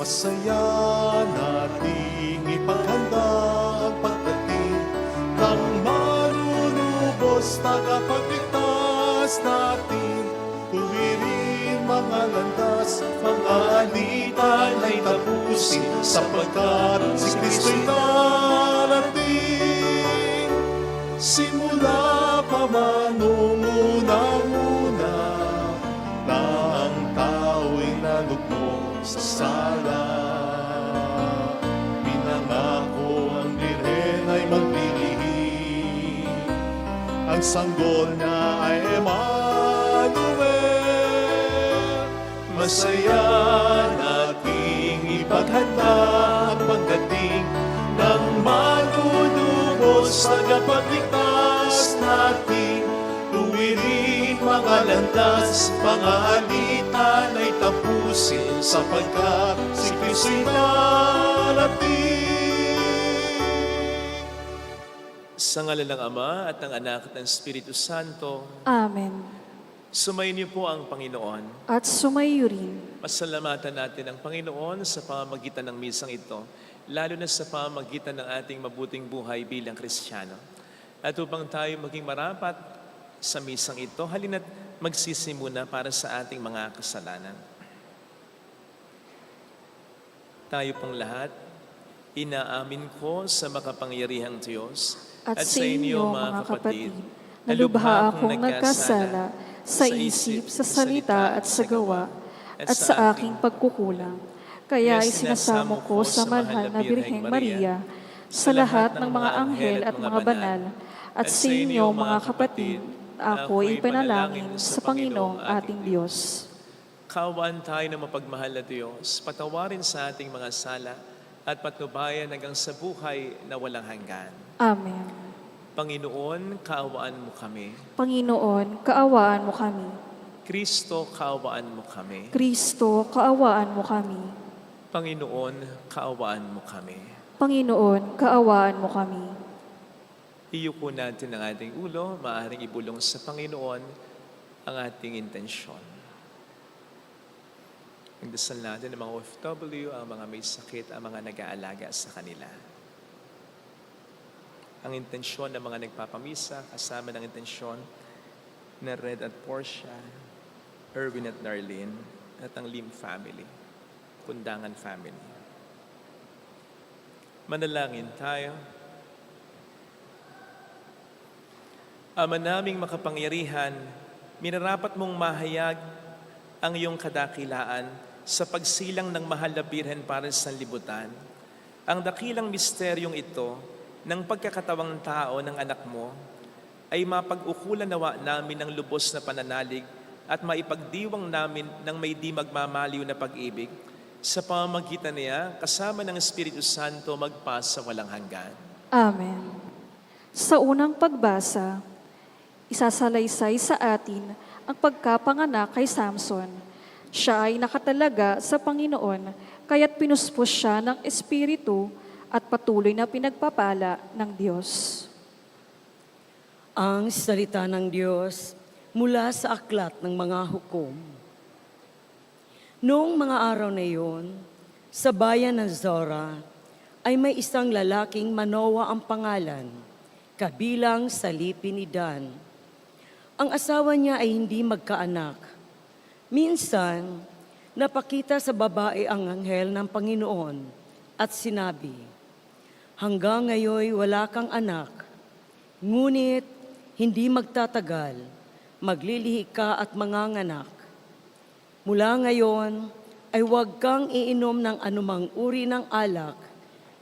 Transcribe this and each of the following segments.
Masaya nating ipaghanda ang pagdating ng manunubos, tagapagligtas natin. Tuwirin mga landas, mga alitan ay tapusin, sapagkat si Kristo'y darating. Simula pa man noong unang-una, na ang tao'y nalugmok sa sala. Pinangako ang Birhen ay maglilihim, ang sanggol niya ay Emmanuel. Masaya nating ipaghanda ang pagdating ng manunubos, tagapagligtas natin. Tuwirin mga landas, mga alitan ay tapusin, sapagkat si Kristo'y darating. Sa ngalan ng Ama at ng Anak at ng Espiritu Santo. Amen. Sumayin niyo po ang Panginoon. At sumayo rin. Pasalamatan natin ang Panginoon sa pamamagitan ng misang ito, lalo na sa pamamagitan ng ating mabuting buhay bilang Kristiyano. At upang tayo maging marapat sa misang ito, halina't magsisimuna para sa ating mga kasalanan. Tayo pong lahat, inaamin ko sa makapangyarihang Diyos At sa inyo, mga kapatid, na lubha akong nagkasala sa isip, sa salita at sa gawa, at sa aking pagkukulang. Kaya isinasamo ko sa mahal na Birheng Maria, sa lahat ng mga anghel at mga banal, at sa inyo, mga kapatid, ako ipanalangin sa Panginoong ating Diyos. Kaawaan tayo ng mapagmahal na Diyos, patawarin sa ating mga sala, at patnubayan hanggang sa buhay na walang hanggan. Amen. Panginoon, kaawaan mo kami. Panginoon, kaawaan mo kami. Kristo, kaawaan mo kami. Kristo, kaawaan mo kami. Panginoon, kaawaan mo kami. Panginoon, kaawaan mo kami. Iyuko natin ang ating ulo, maaaring ibulong sa Panginoon ang ating intensyon. Magdasal natin ang mga OFW, ang mga may sakit, ang mga nag-aalaga sa kanila. Ang intensyon ng mga nagpapamisa, kasama ng intensyon na Red at Portia, Erwin at Darlene, at ang Lim family, Kundangan family. Manalangin tayo. Ama naming makapangyarihan, minarapat mong mahayag ang iyong kadakilaan sa pagsilang ng mahal na Birhen para sa libutan. Ang dakilang misteryong ito ng pagkakatawang tao ng anak mo ay mapag-ukulan nawa namin ng lubos na pananalig at maipagdiwang namin ng may di magmamaliw na pag-ibig sa pamamagitan niya kasama ng Espiritu Santo magpasa walang hanggan. Amen. Sa unang pagbasa, isasalaysay sa atin ang pagkapanganak kay Samson. Siya ay nakatalaga sa Panginoon, kaya't pinuspos siya ng Espiritu at patuloy na pinagpapala ng Diyos. Ang salita ng Diyos mula sa aklat ng mga hukom. Noong mga araw na iyon, sa bayan ng Zora, ay may isang lalaking Manoa ang pangalan, kabilang sa lipi ni Dan. Ang asawa niya ay hindi magkaanak. Minsan, napakita sa babae ang anghel ng Panginoon at sinabi, "Hanggang ngayon wala kang anak, ngunit hindi magtatagal, maglilihi ka at manganganak. Mula ngayon ay huwag kang iinom ng anumang uri ng alak,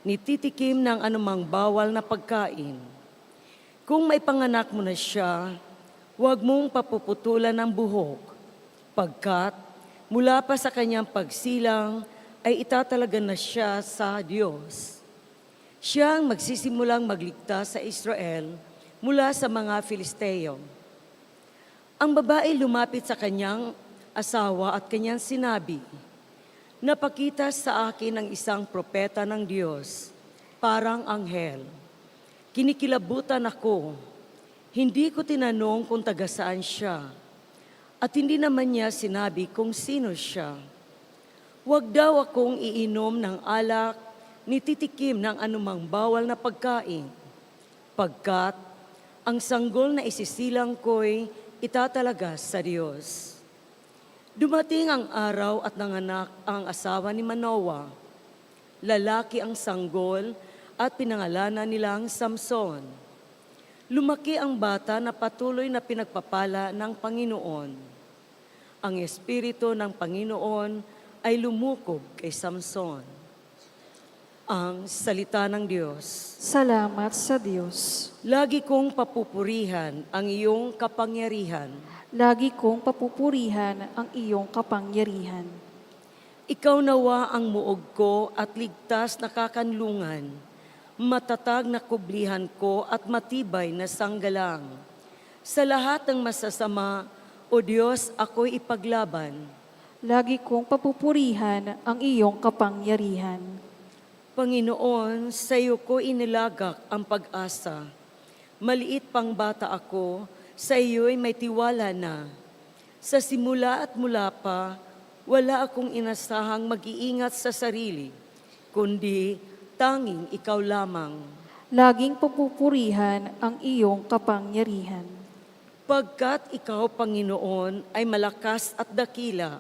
nititikim ng anumang bawal na pagkain. Kung may panganak mo na siya, huwag mong papuputulan ng buhok, pagkat mula pa sa kanyang pagsilang ay itatalaga na siya sa Diyos. Siya ang magsisimulang magligtas sa Israel mula sa mga Filisteo." Ang babae lumapit sa kanyang asawa at kanyang sinabi, "Napakita sa akin ang isang propeta ng Diyos, parang anghel. Kinikilabutan ako. Hindi ko tinanong kung taga saan siya, at hindi naman niya sinabi kung sino siya. Huwag daw akong iinom ng alak, ni titikim ng anumang bawal na pagkain, pagkat ang sanggol na isisilang ko'y itatalaga sa Diyos. Dumating ang araw at nanganak ang asawa ni Manoah. Lalaki ang sanggol at pinangalanan nilang Samson. Lumaki ang bata na patuloy na pinagpapala ng Panginoon. Ang Espiritu ng Panginoon ay lumukob kay Samson. Ang salita ng Diyos. Salamat sa Diyos. Lagi kong papupurihan ang iyong kapangyarihan. Lagi kong papupurihan ang iyong kapangyarihan. Ikaw nawa ang muog ko at ligtas na kakanlungan, matatag na kublihan ko at matibay na sanggalang. Sa lahat ng masasama, O Diyos, ako'y ipaglaban. Lagi kong papupurihan ang iyong kapangyarihan. Panginoon, sa iyo ko inilagak ang pag-asa. Maliit pang bata ako, sa iyo'y may tiwala na. Sa simula at mula pa, wala akong inasahang mag-iingat sa sarili, kundi tanging ikaw lamang. Laging papupurihan ang iyong kapangyarihan. Pagkat ikaw, Panginoon, ay malakas at dakila,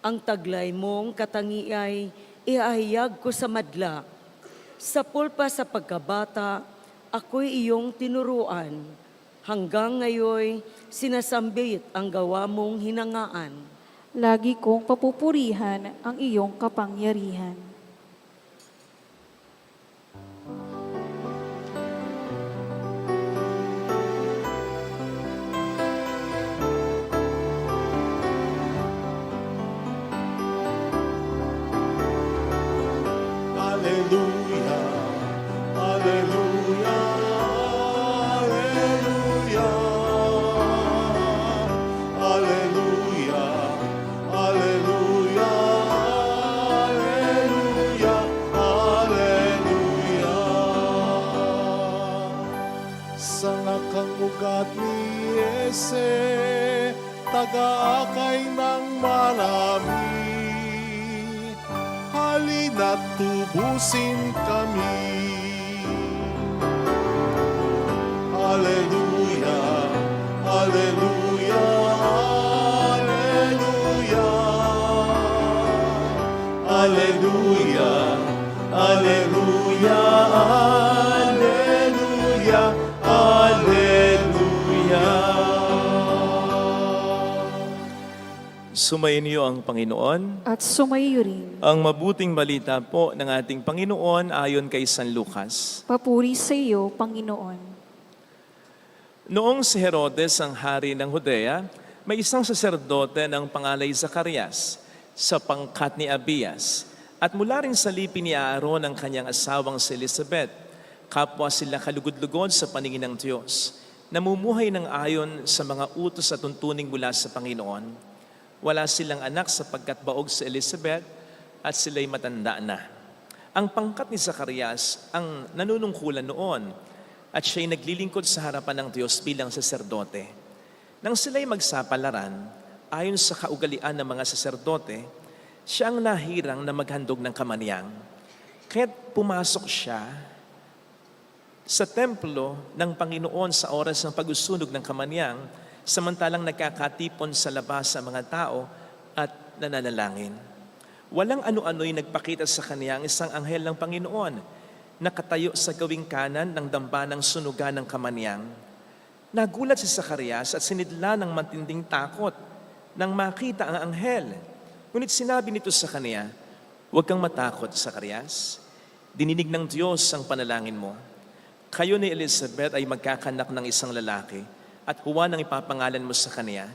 ang taglay mong katangi ay iahayag ko sa madla. Sa pulpa sa pagkabata, ako'y iyong tinuruan. Hanggang ngayon, sinasambit ang gawa mong hinangaan. Lagi kong papupurihan ang iyong kapangyarihan. Alleluia, alleluia, alleluia, alleluia, alleluia, alleluia, alleluia. Sa nakang ugat ni Yese, taga-akay ng marami, halina't tubusin kami. Alleluia, alleluia, alleluia, alleluia, alleluia, alleluia, alleluia. Sumayin niyo ang Panginoon. At sumayo rin. Ang mabuting balita po ng ating Panginoon ayon kay San Lucas. Papuri sa iyo, Panginoon. Noong si Herodes ang hari ng Judea, may isang saserdote ng pangalay Zacarias sa pangkat ni Abias. At mula rin sa lipi ni Aaron ang kanyang asawang si Elizabeth. Kapwa sila kalugod-lugod sa paningin ng Diyos. Namumuhay ng ayon sa mga utos at tuntuning mula sa Panginoon. Wala silang anak sapagkat baog si Elizabeth at sila'y matanda na. Ang pangkat ni Zacarias ang nanunungkulan noon at siya'y naglilingkod sa harapan ng Diyos bilang saserdote. Nang sila'y magsapalaran, ayon sa kaugalian ng mga saserdote, siya ang nahirang na maghandog ng kamaniyang. Kaya't pumasok siya sa templo ng Panginoon sa oras ng pag-usunog ng kamaniyang, samantalang nagkakatipon sa labas sa mga tao at nananalangin. Walang ano-ano'y nagpakita sa kanya ang isang anghel ng Panginoon, nakatayo sa gawing kanan ng dambanang sunugan ng kamaniyang. Nagulat si Zacarias at sinidla ng matinding takot nang makita ang anghel. Ngunit sinabi nito sa kanya, "Huwag kang matakot, Zacarias. Dininig ng Diyos ang panalangin mo. Kayo ni Elizabeth ay magkakanak ng isang lalaki, at Juan ang ipapangalan mo sa kanya.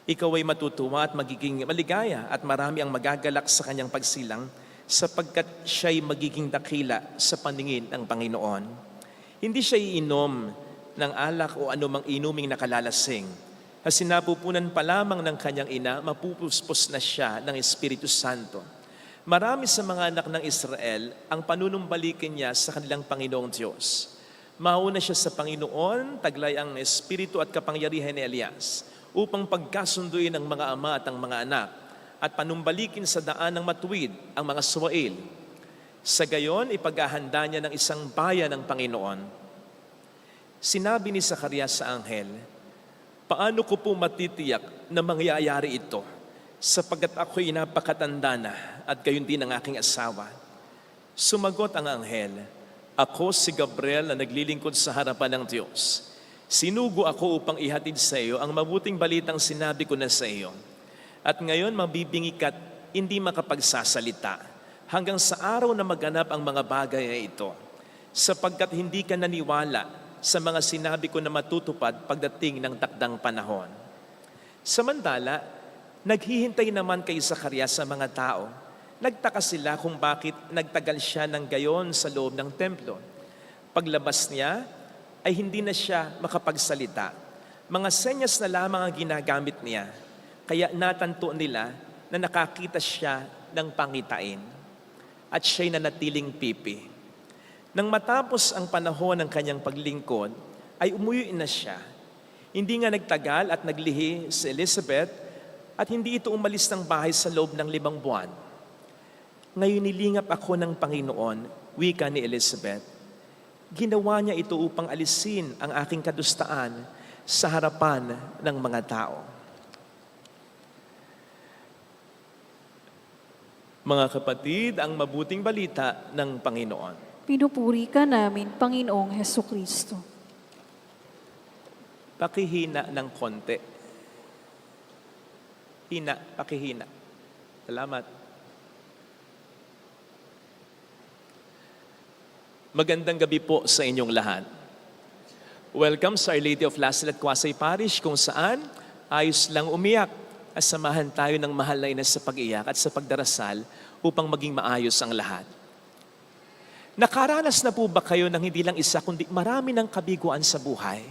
Ikaw ay matutuwa at magiging maligaya at marami ang magagalak sa kanyang pagsilang sapagkat siya'y magiging dakila sa paningin ng Panginoon. Hindi siya iinom ng alak o anumang inuming nakalalasing. Kasi napupunan pa lamang ng kanyang ina, mapupuspos na siya ng Espiritu Santo. Marami sa mga anak ng Israel ang panunumbalikin niya sa kanilang Panginoong Diyos. Mauna siya sa Panginoon, taglay ang espiritu at kapangyarihan ni Elias, upang pagkasunduin ang mga ama at ang mga anak, at panumbalikin sa daan ng matuwid ang mga suwail. Sa gayon, ipaghahanda niya ng isang bayan ng Panginoon. Sinabi ni Zacarias sa anghel, "Paano ko po matitiyak na mangyayari ito, sapagkat ako'y napakatanda na at gayon din ang aking asawa?" Sumagot ang anghel, "Ako si Gabriel na naglilingkod sa harapan ng Diyos. Sinugo ako upang ihatid sa iyo ang mabuting balitang sinabi ko na sa iyo. At ngayon mabibingi ka't hindi makapagsasalita hanggang sa araw na maganap ang mga bagay na ito, sapagkat hindi ka naniwala sa mga sinabi ko na matutupad pagdating ng takdang panahon." Samantala, naghihintay naman kay Zacarias sa mga tao. Nagtaka sila kung bakit nagtagal siya ng gayon sa loob ng templo. Paglabas niya, ay hindi na siya makapagsalita. Mga senyas na lamang ang ginagamit niya, kaya natanto nila na nakakita siya ng pangitain. At siya'y nanatiling pipi. Nang matapos ang panahon ng kanyang paglingkod, ay umuwi na siya. Hindi nga nagtagal at naglihi si Elizabeth at hindi ito umalis ng bahay sa loob ng 5 buwan. "Ngayon nilingap ako ng Panginoon," wika ni Elizabeth. "Ginawa niya ito upang alisin ang aking kadustaan sa harapan ng mga tao." Mga kapatid, ang mabuting balita ng Panginoon. Pinupuri ka namin, Panginoong Hesukristo. Pakihina ng konti. Pakihina. Salamat. Magandang gabi po sa inyong lahat. Welcome sa Our Lady of Lasalette Quasay Parish, kung saan ayos lang umiyak at samahan tayo ng mahal na ina sa pag-iyak at sa pagdarasal upang maging maayos ang lahat. Nakaranas na po ba kayo ng hindi lang isa kundi marami ng kabiguan sa buhay?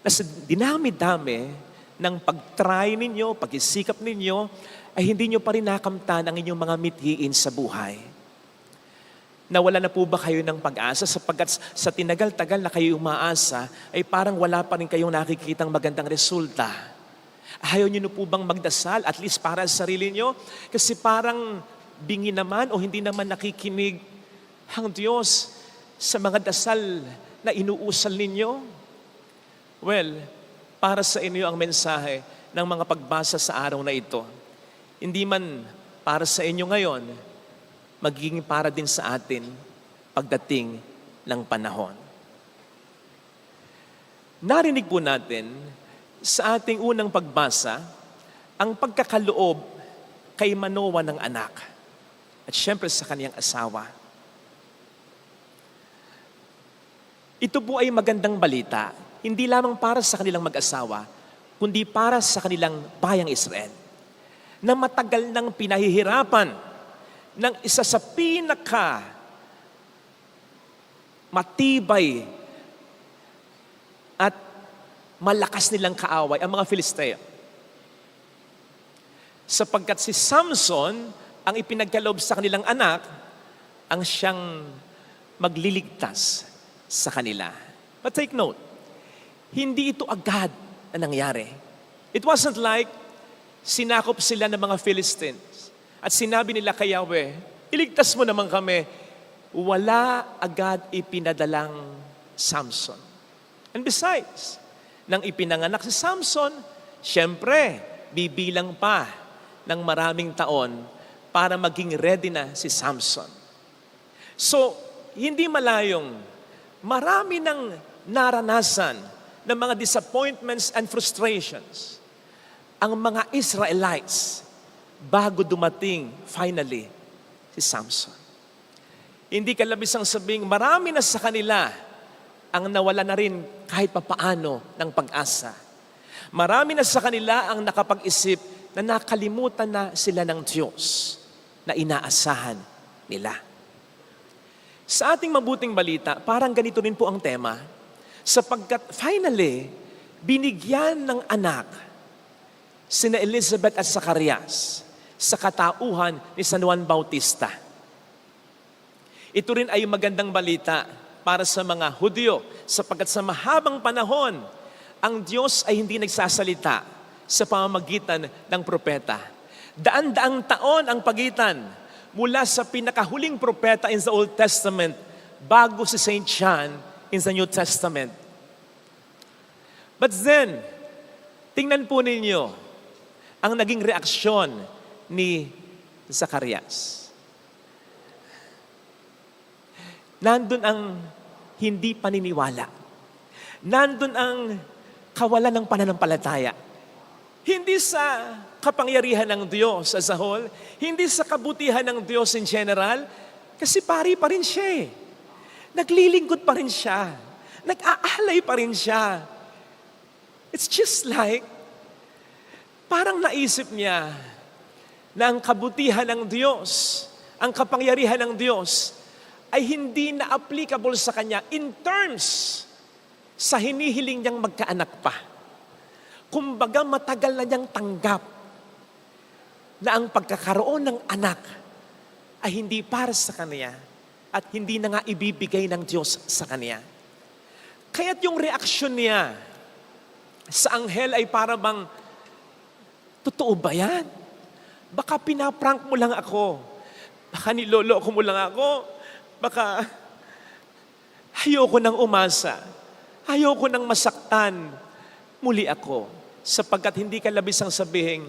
Na sa dinami-dami ng pag-try ninyo, pag-isikap ninyo, ay hindi nyo pa rin nakamtan ang inyong mga mithiin sa buhay. Nawala na po ba kayo ng pag-asa sapagkat sa tinagal-tagal na kayo umaasa ay parang wala pa rin kayong nakikitang magandang resulta? Ayaw nyo na po bang magdasal at least para sa sarili nyo? Kasi parang bingi naman o hindi naman nakikinig ang Diyos sa mga dasal na inuusal ninyo? Well, para sa inyo ang mensahe ng mga pagbasa sa araw na ito. Hindi man para sa inyo ngayon, magiging para din sa atin pagdating ng panahon. Narinig po natin sa ating unang pagbasa ang pagkakaloob kay Manoah ng anak at syempre sa kaniyang asawa. Ito po ay magandang balita, hindi lamang para sa kanilang mag-asawa, kundi para sa kanilang bayang Israel, na matagal nang pinahihirapan ng isa sa pinaka matibay at malakas nilang kaaway, ang mga Filistea. Sapagkat si Samson ang ipinagkaloob sa kanilang anak, ang siyang magliligtas sa kanila. But take note, hindi ito agad na nangyari. It wasn't like sinakop sila ng mga Philistines at sinabi nila kay Yahweh, "Iligtas mo naman kami." Wala agad ipinadalang Samson. And besides, nang ipinanganak si Samson, syempre, bibilang pa ng maraming taon para maging ready na si Samson. So, hindi malayong marami ng naranasan ng mga disappointments and frustrations ang mga Israelites bago dumating finally si Samson. Hindi kalabisang sabing marami na sa kanila ang nawala na rin kahit papaano ng pag-asa. Marami na sa kanila ang nakapag-isip na nakalimutan na sila ng Diyos na inaasahan nila. Sa ating mabuting balita, parang ganito rin po ang tema, sapagkat finally, binigyan ng anak sina Elizabeth at Zacarias sa katauhan ni San Juan Bautista. Ito rin ay magandang balita para sa mga Hudyo, sapagkat sa mahabang panahon, ang Diyos ay hindi nagsasalita sa pamamagitan ng propeta. Daan-daang taon ang pagitan mula sa pinakahuling propeta in the Old Testament bago si Saint John in the New Testament. But then, tingnan po ninyo ang naging reaksyon ni Zacarias. Nandun ang hindi paniniwala. Nandun ang kawalan ng pananampalataya. Hindi sa kapangyarihan ng Diyos as a whole, hindi sa kabutihan ng Diyos in general, kasi pari pa rin siya eh. Naglilingkod pa rin siya. Nag-aalay pa rin siya. It's just like, parang naisip niya na ang kabutihan ng Diyos, ang kapangyarihan ng Diyos, ay hindi na applicable sa kanya in terms sa hinihiling niyang magkaanak pa. Kumbaga matagal na niyang tanggap na ang pagkakaroon ng anak ay hindi para sa kanya at hindi na nga ibibigay ng Diyos sa kanya. Kaya't yung reaksyon niya sa anghel ay para bang, totoo ba yan? Baka pinaprank mo lang ako. Baka niloloko mo lang ako. Baka ayoko nang umasa. Ayoko nang masaktan muli ako. Sapagkat hindi ka labisang sabihin,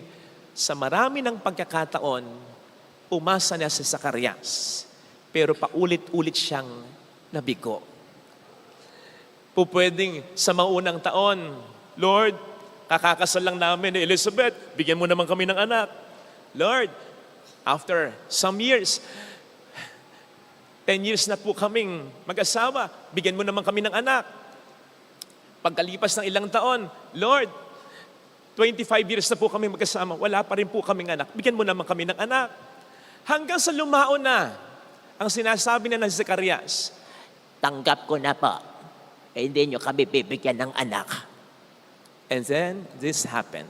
sa marami ng pagkakataon, umasa na si Zacarias. Pero paulit-ulit siyang nabigo. Pupwedeng sa maunang taon, Lord, kakakasal lang namin ni Elizabeth, bigyan mo naman kami ng anak. Lord, after some years, 10 years na po kaming mag-asawa, bigyan mo naman kami ng anak. Pagkalipas ng ilang taon, Lord, 25 years na po kami magkasama, wala pa rin po kaming anak, bigyan mo naman kami ng anak. Hanggang sa lumaon na, ang sinasabi na ng Zacarias, Tanggap ko na po. Eh, hindi nyo kami bibigyan ng anak. and then this happened.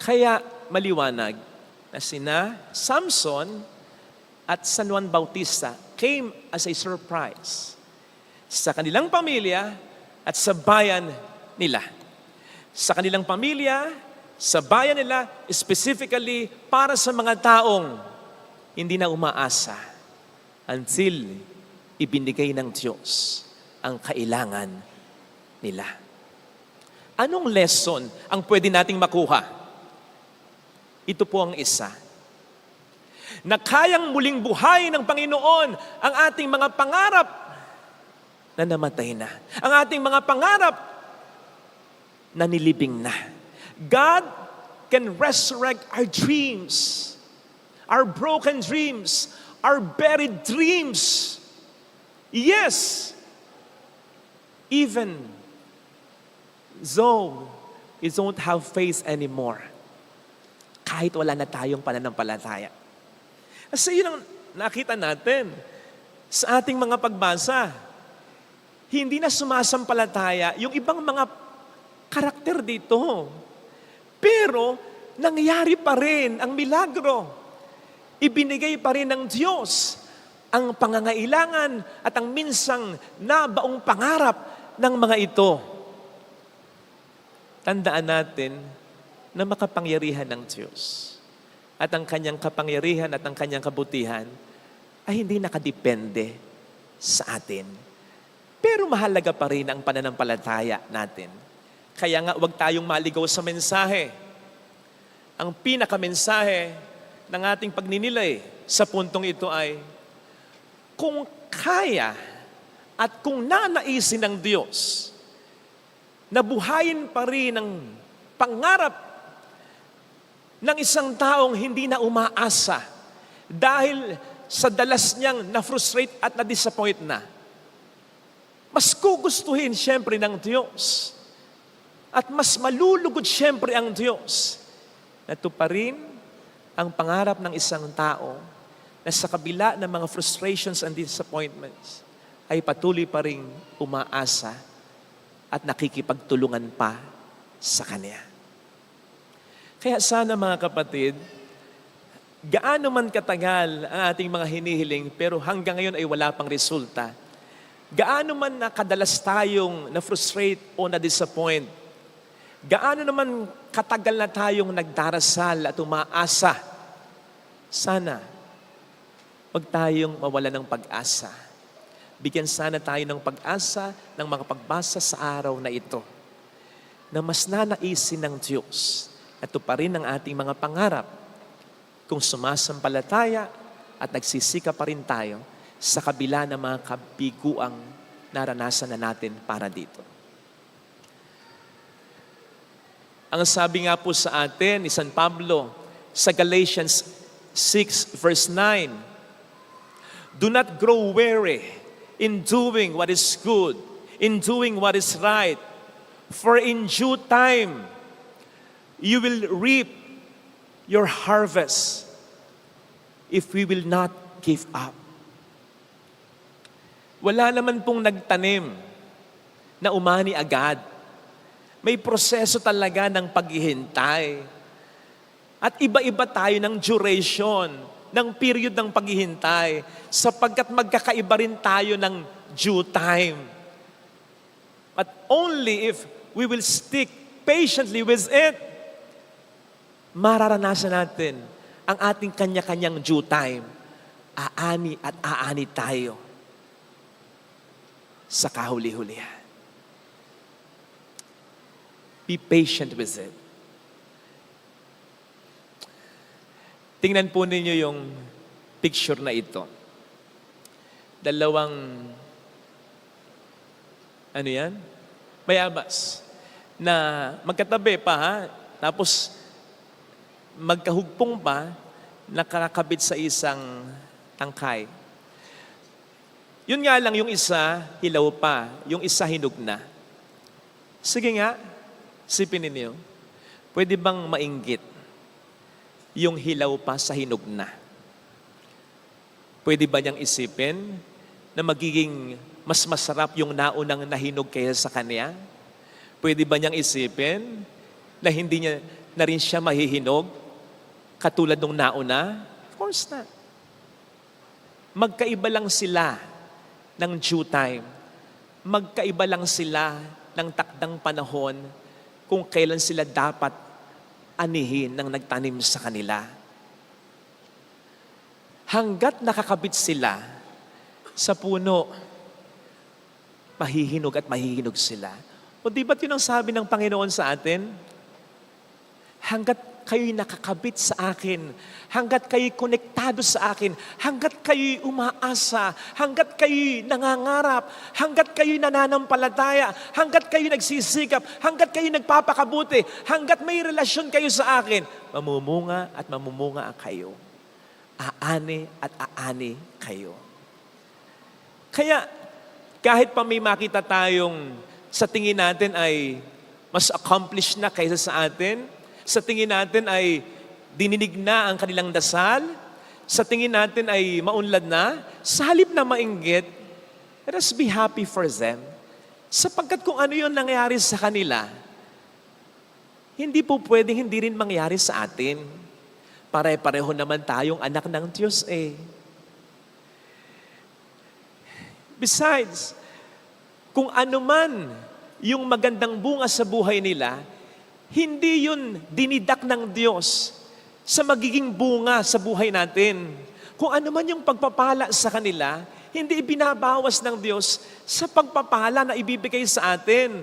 Kaya maliwanag na sina Samson at San Juan Bautista came as a surprise sa kanilang pamilya at sa bayan nila. Sa kanilang pamilya, sa bayan nila, specifically para sa mga taong hindi na umaasa until ibinigay ng Diyos ang kailangan nila. Anong lesson ang pwede nating makuha? Ito po ang isa. Na kayang muling buhay ng Panginoon ang ating mga pangarap na namatay na. Ang ating mga pangarap na nilibing na. God can resurrect our dreams, our broken dreams, our buried dreams. Yes, even though we don't have faith anymore. Kahit wala na tayong pananampalataya. Kasi yun ang nakita natin sa ating mga pagbasa. Hindi na sumasampalataya yung ibang mga karakter dito. Pero nangyari pa rin ang milagro. Ibinigay pa rin ng Diyos ang pangangailangan at ang minsang nabaong pangarap ng mga ito. Tandaan natin na makapangyarihan ng Diyos. At ang kanyang kapangyarihan at ang kanyang kabutihan ay hindi nakadepende sa atin. Pero mahalaga pa rin ang pananampalataya natin. Kaya nga huwag tayong maligaw sa mensahe. Ang pinakamensahe ng ating pagninilay sa puntong ito ay, kung kaya at kung nanaisin ng Diyos na buhayin pa rin ang pangarap ng isang taong hindi na umaasa dahil sa dalas niyang na-frustrate at na-disappoint na, mas gugustuhin siyempre ng Diyos at mas malulugod siyempre ang Diyos na tuparin ang pangarap ng isang tao na sa kabila ng mga frustrations and disappointments ay patuloy pa rin umaasa at nakikipagtulungan pa sa Kanya. Kaya sana mga kapatid, gaano man katagal ang ating mga hinihiling pero hanggang ngayon ay wala pang resulta. Gaano man nakadalas tayong na-frustrate o na-disappoint, Gaano naman katagal na tayong nagdarasal at umaasa? Sana, wag tayong mawala ng pag-asa. Bigyan sana tayo ng pag-asa ng mga pagbasa sa araw na ito, na mas nanaisin ng Diyos at tuparin ang ating mga pangarap kung sumasampalataya at nagsisika pa rin tayo sa kabila ng mga kabiguang naranasan na natin para dito. Ang sabi nga po sa atin ni San Pablo sa Galatians 6 verse 9, "Do not grow weary in doing what is good, in doing what is right, for in due time you will reap your harvest if we will not give up." Wala naman pong nagtanim na umani agad. May proseso talaga ng paghihintay. At iba-iba tayo ng duration, ng period ng paghihintay, sapagkat magkakaiba rin tayo ng due time. But only if we will stick patiently with it, mararanasan natin ang ating kanya-kanyang due time. Aani at aani tayo sa kahuli-hulihan. Be patient with it. Tingnan po ninyo yung picture na ito. Dalawang, ano yan? Bayabas. Na magkatabi pa ha. Tapos, magkahugpong pa, nakakabit sa isang tangkay. Yun nga lang, yung isa, hilaw pa. Yung isa, hinog na. Sige nga, sipin ninyo, pwede bang mainggit yung hilaw pa sa hinog na? Pwede ba niyang isipin na magiging mas masarap yung naunang nahinog kaysa sa kanya? Pwede ba niyang isipin na hindi niya na rin siya mahihinog katulad nung nauna? Of course not. Magkaiba lang sila ng due time. Magkaiba lang sila ng takdang panahon kung kailan sila dapat anihin ng nagtanim sa kanila. Hanggat nakakabit sila sa puno, mahihinog at mahihinog sila. O di ba't yun ang sabi ng Panginoon sa atin? Hanggat kayo'y nakakabit sa akin, hanggat kayo'y konektado sa akin, hanggat kayo'y umaasa, hanggat kayo'y nangangarap, hanggat kayo'y nananampalataya, hanggat kayo'y nagsisikap, hanggat kayo'y nagpapakabuti, hanggat may relasyon kayo sa akin, mamumunga at mamumunga kayo. Aani at aani kayo. Kaya, kahit pa may makita tayong sa tingin natin ay mas accomplished na kaysa sa atin, sa tingin natin ay dininig na ang kanilang dasal, sa tingin natin ay maunlad na, sa halip na mainggit, let us be happy for them. Sapagkat kung ano yun nangyari sa kanila, hindi po pwedeng hindi rin mangyari sa atin. Pare-pareho naman tayong anak ng Diyos eh. Besides, kung ano man yung magandang bunga sa buhay nila, hindi yun dinidak ng Diyos sa magiging bunga sa buhay natin. Kung ano man yung pagpapala sa kanila, hindi ibinabawas ng Diyos sa pagpapala na ibibigay sa atin.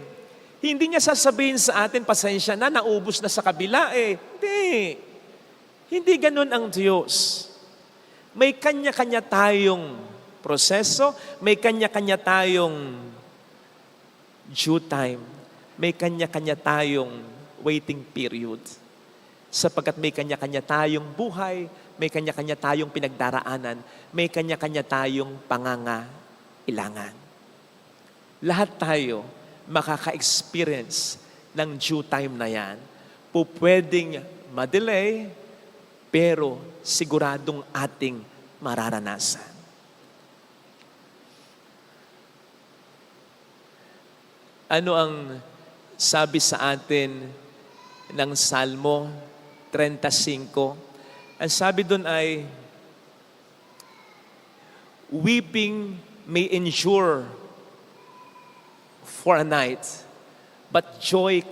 Hindi niya sasabihin sa atin, pasensya na, naubos na sa kabila eh. Hindi. Hindi ganun ang Diyos. May kanya-kanya tayong proseso, may kanya-kanya tayong due time, may kanya-kanya tayong waiting period. Sapagkat may kanya-kanya tayong buhay, may kanya-kanya tayong pinagdaraanan, may kanya-kanya tayong pangangailangan. Lahat tayo makaka-experience ng due time na yan. Pwedeng madelay, pero siguradong ating mararanasan. Ano ang sabi sa atin ng Salmo 35? Ang sabi doon ay, weeping may endure for a night, but joy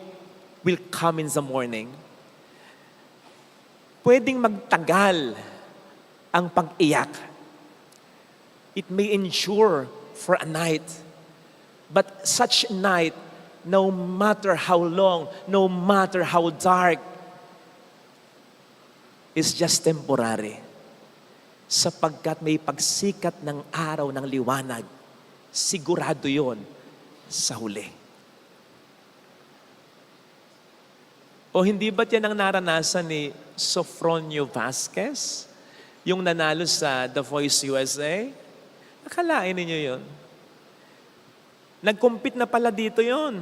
will come in the morning. Pwedeng magtagal ang pag-iyak. It may endure for a night. But such night, no matter how long, no matter how dark, is just temporary. Sapagkat may pagsikat ng araw ng liwanag, sigurado yon sa huli. O hindi ba't yan ang naranasan ni Sofronio Vasquez? Yung nanalo sa The Voice USA? Akalain ninyo yon. Nag-compete na pala dito yon.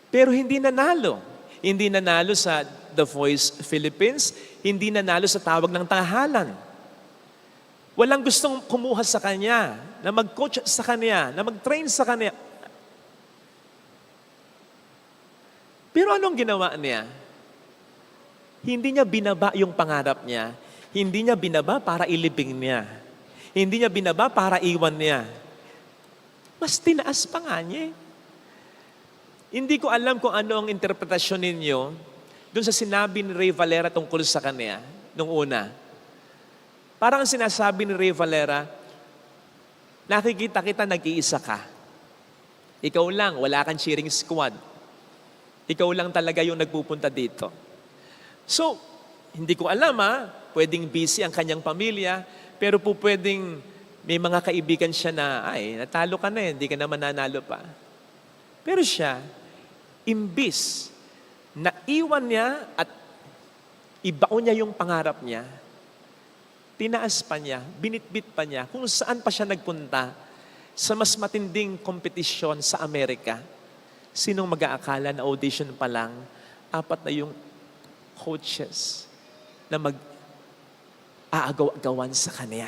Pero hindi nanalo. Hindi nanalo sa The Voice Philippines. Hindi nanalo sa tawag ng tahalan. Walang gustong kumuha sa kanya, na mag-coach sa kanya, na mag-train sa kanya. Pero anong ginawa niya? Hindi niya binaba yung pangarap niya. Hindi niya binaba para ilibing niya. Hindi niya binaba para iwan niya. Mas tinaas pa nga niya. Hindi ko alam kung ano ang interpretasyon ninyo doon sa sinabi ni Ray Valera tungkol sa kanya nung una. Parang ang sinasabi ni Ray Valera, nakikita kita nag-iisa ka. Ikaw lang, wala kang cheering squad. Ikaw lang talaga yung nagpupunta dito. So, hindi ko alam pwedeng busy ang kanyang pamilya, pero po pwedeng may mga kaibigan siya na, ay, natalo ka na hindi ka naman nanalo pa. Pero siya, imbis na iwan niya at ibaon niya yung pangarap niya, tinaas pa niya, binitbit pa niya, kung saan pa siya nagpunta sa mas matinding kompetisyon sa Amerika. Sinong mag-aakala na audition pa lang, 4 na yung coaches na mag-aagaw-agawan sa kanya.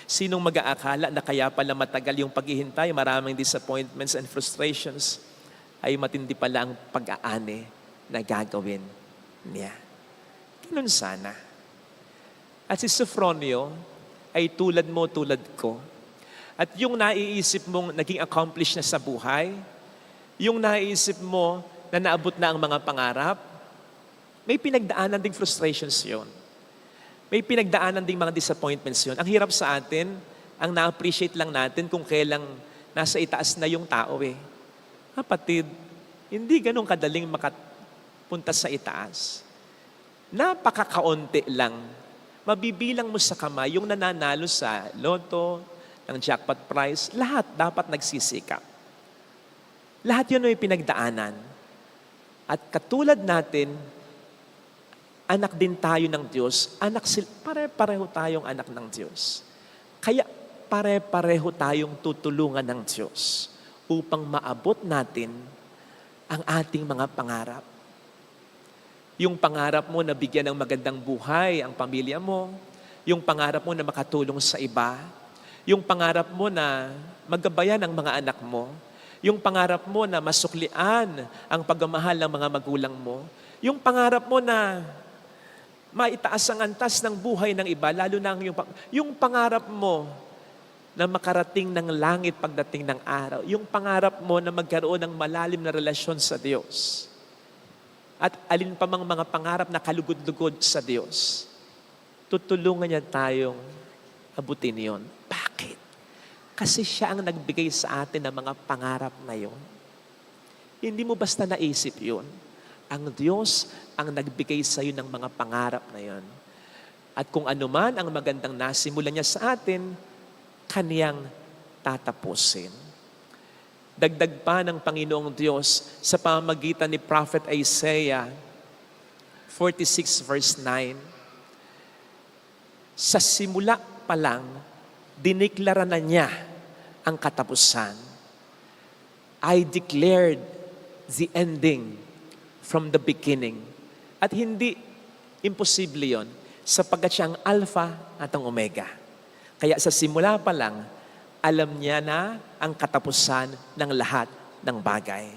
Sinong mag-aakala na kaya pala matagal yung paghihintay, maraming disappointments and frustrations, ay matindi pala ang pag-aani na gagawin niya. Ganun sana. At si Sofronio ay tulad mo, tulad ko. At yung naiisip mong naging accomplished na sa buhay, yung naiisip mo na naabot na ang mga pangarap, may pinagdaanan ding frustrations yun. May pinagdaanan ding mga disappointments yun. Ang hirap sa atin, ang na-appreciate lang natin kung kailang nasa itaas na yung tao eh. Kapatid, hindi ganun kadaling makapunta sa itaas. Napakakaunti lang. Mabibilang mo sa kamay yung nananalo sa loto, ng jackpot prize, lahat dapat nagsisikap. Lahat yun ay pinagdaanan. At katulad natin, anak din tayo ng Diyos, pare-pareho tayong anak ng Diyos. Kaya pare-pareho tayong tutulungan ng Diyos upang maabot natin ang ating mga pangarap. Yung pangarap mo na bigyan ng magandang buhay ang pamilya mo, yung pangarap mo na makatulong sa iba, yung pangarap mo na magabayan ang mga anak mo, yung pangarap mo na masuklian ang pagmamahal ng mga magulang mo, yung pangarap mo na maitaas ang antas ng buhay ng iba, lalo na yung pangarap mo na makarating ng langit pagdating ng araw, yung pangarap mo na magkaroon ng malalim na relasyon sa Diyos, at alin pa mang mga pangarap na kalugod-lugod sa Diyos, tutulungan niya tayong abutin yon. Bakit? Kasi siya ang nagbigay sa atin ng mga pangarap na yon. Hindi mo basta naisip yon. Ang Diyos ang nagbigay sa iyo ng mga pangarap na yon. At kung ano man ang magandang nasimulan niya sa atin, Kaniyang tatapusin. Dagdag pa ng Panginoong Diyos sa pamamagitan ni Prophet Isaiah 46 verse 9. Sa simula pa lang, diniklara na niya ang katapusan. I declared the ending from the beginning. At hindi imposible yon sapagkat siya ang Alpha at ang Omega. Kaya sa simula pa lang, alam niya na ang katapusan ng lahat ng bagay.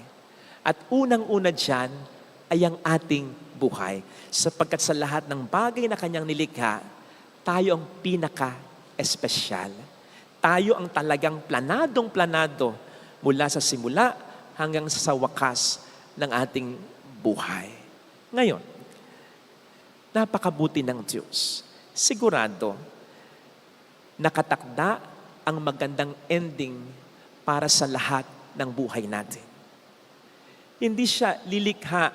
At unang-una dyan ay ang ating buhay. Sapagkat sa lahat ng bagay na kanyang nilikha, tayo ang pinaka-espesyal. Tayo ang talagang planadong-planado mula sa simula hanggang sa wakas ng ating buhay. Ngayon, napakabuti ng Diyos. Sigurado, nakatakda ang magandang ending para sa lahat ng buhay natin. Hindi siya lilikha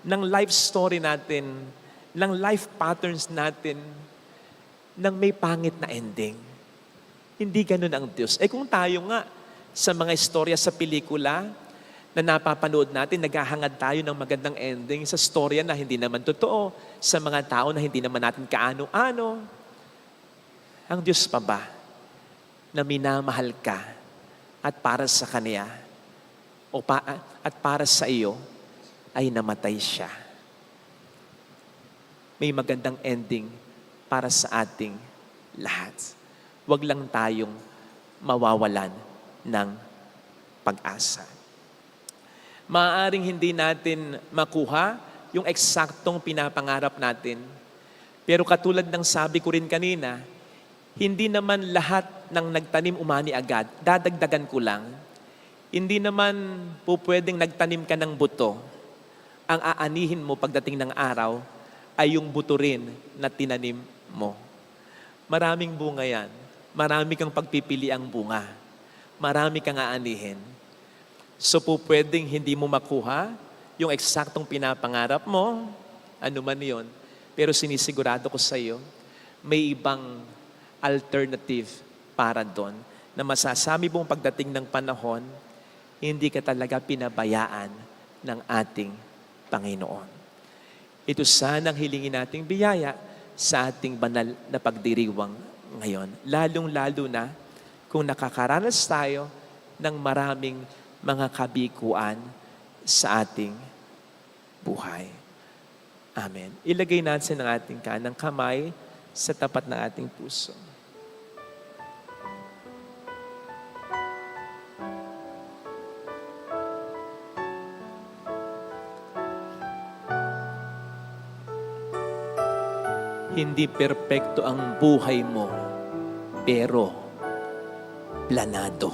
ng life story natin, ng life patterns natin, ng may pangit na ending. Hindi ganun ang Diyos. Kung tayo nga sa mga istorya sa pelikula na napapanood natin, naghahangad tayo ng magandang ending sa storya na hindi naman totoo, sa mga tao na hindi naman natin kaano-ano. Ang Diyos pa ba na minamahal ka at para sa Kanya at para sa iyo ay namatay siya? May magandang ending para sa ating lahat. Huwag lang tayong mawawalan ng pag-asa. Maaaring hindi natin makuha yung eksaktong pinapangarap natin. Pero katulad ng sabi ko rin kanina, hindi naman lahat ng nagtanim umani agad. Dadagdagan ko lang, hindi naman po pwedeng nagtanim ka ng buto. Ang aanihin mo pagdating ng araw ay yung buto rin na tinanim mo. Maraming bunga yan. Marami kang pagpipili ang bunga. Marami kang aanihin. So po pwedeng hindi mo makuha yung eksaktong pinapangarap mo, ano man yun. Pero sinisigurado ko sa iyo, may ibang alternative para doon na masasabi mong pagdating ng panahon, hindi ka talaga pinabayaan ng ating Panginoon. Ito sanang hilingin nating biyaya sa ating banal na pagdiriwang ngayon. Lalong-lalo na kung nakakaranas tayo ng maraming mga kabiguan sa ating buhay. Amen. Ilagay natin ang ating kanang kamay sa tapat ng ating puso. Hindi perpekto ang buhay mo, pero planado.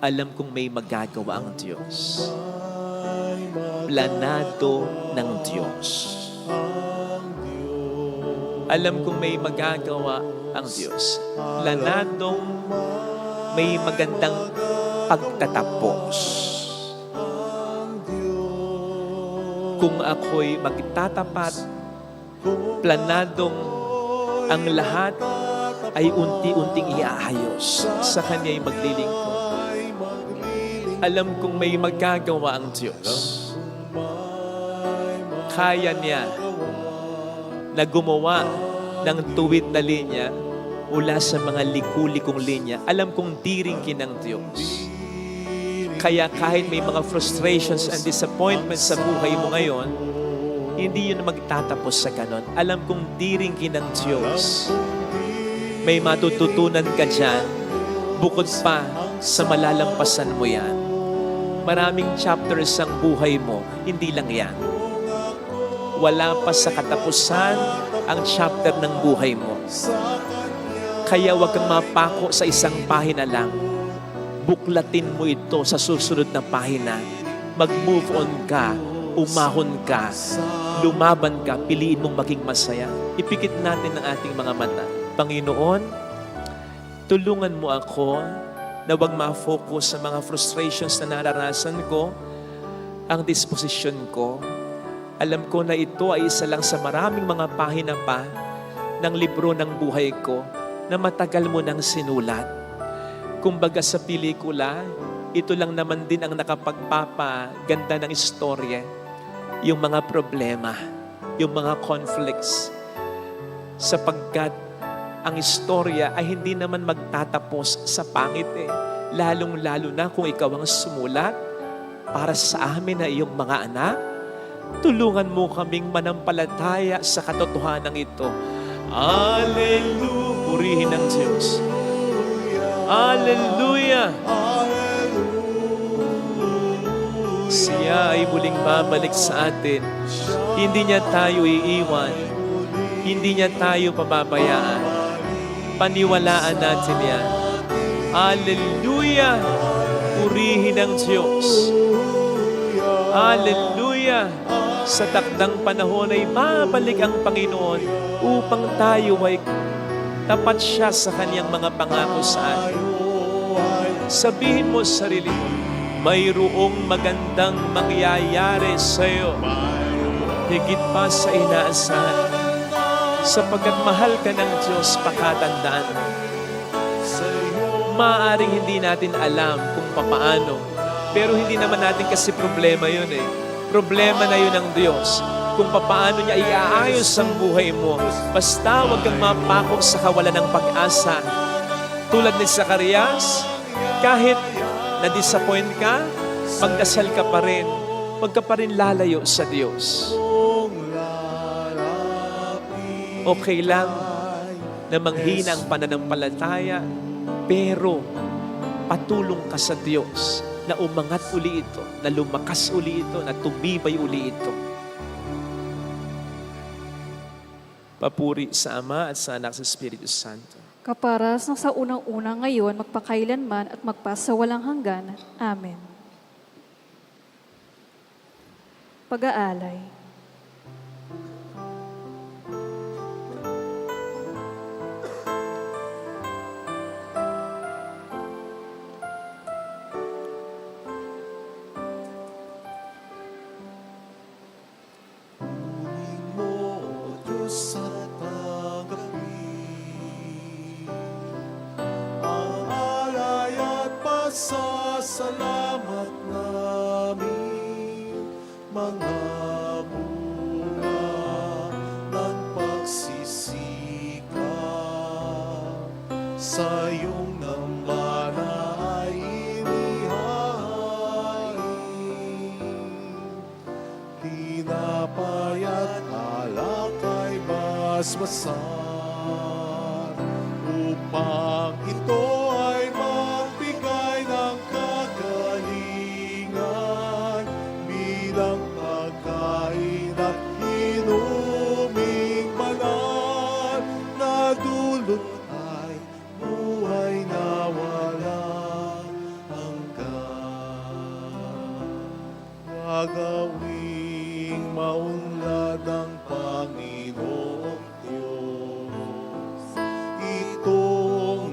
Alam kong may magagawa ang Diyos. Planado ng Diyos. Alam kong may magagawa ang Diyos. Planadong may magandang pagtatapos. Kung ako'y magtatapat, planadong ang lahat ay unti-unting iaayos. Sa Kanya'y maglilingkod. Alam kong may magagawa ang Diyos. Kaya niya na gumawa ng tuwid na linya mula sa mga liku-likong linya. Alam kong diringkin ng Diyos. Kaya kahit may mga frustrations and disappointments sa buhay mo ngayon, hindi yun magtatapos sa ganon. Alam kong diringkin ng Diyos. May matututunan ka dyan, bukod pa sa malalampasan mo yan. Maraming chapters ang buhay mo, hindi lang yan. Wala pa sa katapusan ang chapter ng buhay mo. Kaya huwag kang mapako sa isang pahina lang. Buklatin mo ito sa susunod na pahina. Mag-move on ka, umahon ka, lumaban ka, piliin mong maging masaya. Ipikit natin ang ating mga mata. Panginoon, tulungan mo ako na huwag ma-focus sa mga frustrations na naranasan ko, ang disposisyon ko. Alam ko na ito ay isa lang sa maraming mga pahina pa ng libro ng buhay ko na matagal mo nang sinulat. Kumbaga sa pelikula, ito lang naman din ang nakapagpapaganda ng istorya. Yung mga problema, yung mga conflicts. Sapagkat ang istorya ay hindi naman magtatapos sa pangit eh. Lalong-lalo na kung ikaw ang sumulat para sa amin na iyong mga anak. Tulungan mo kaming manampalataya sa katotohanan ito. Hallelujah! Purihin ng Diyos. Hallelujah! Siya ay muling babalik sa atin. Hindi niya tayo iiwan. Hindi niya tayo pababayaan. Paniwalaan natin yan. Hallelujah! Purihin ang Diyos. Hallelujah! Sa takdang panahon ay babalik ang Panginoon upang tayo ay tapat siya sa kanyang mga pangako sa atin. Sabihin mo sa sarili mo, mayroong magandang mangyayari sa iyo. Higit pa sa inaasahan. Sapagkat mahal ka ng Diyos, pakatandaan mo. Maaaring hindi natin alam kung papaano, pero hindi naman natin kasi problema yun eh. Problema na yun ng Diyos. Kung papaano niya iaayos ang buhay mo. Basta huwag kang mapako sa kawalan ng pag-asa. Tulad ni Zacarias, kahit na-disappoint ka, magdasal ka pa rin. Huwag ka pa rin lalayo sa Diyos. Okay lang na manghina ang pananampalataya, pero patulong ka sa Diyos na umangat uli ito, na lumakas uli ito, na tumibay uli ito. Papuri sa Ama at sa Anak at sa Espiritu Santo. Kaparas ng sa unang-una ngayon, magpakailanman at magpasawalang hanggan. Amen. Pag-aalay. Sa tagapi ang alay at pasasalamat namin, mga bunga ng pagsisikap sa iyong naman ay inihain. Tinapay at alak ay basbasan upang ito ay magbigay ng kagalingan bilang pagkain at inuming banal na dulot ay buhay na walang hanggan. Gagawing maunlad ang Panginoong Diyos, itong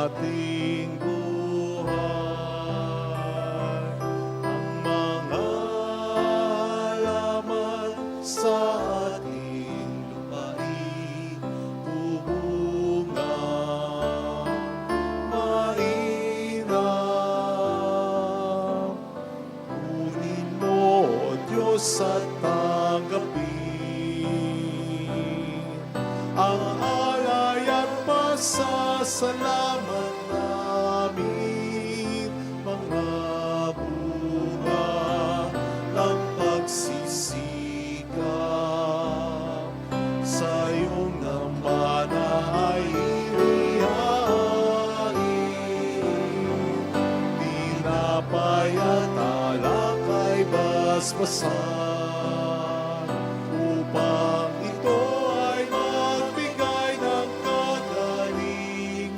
ating buhay. Ang mga laman sa ating lupain, bubunga mainam. Kunin mo, O Diyos, at tanggapin ang alay at pasasalamat namin, mga bunga ng pagsisikap sa iyong naman ay inihain. Tinapay at alak ay basbasan upang ito ay magbigay ng kagalingan.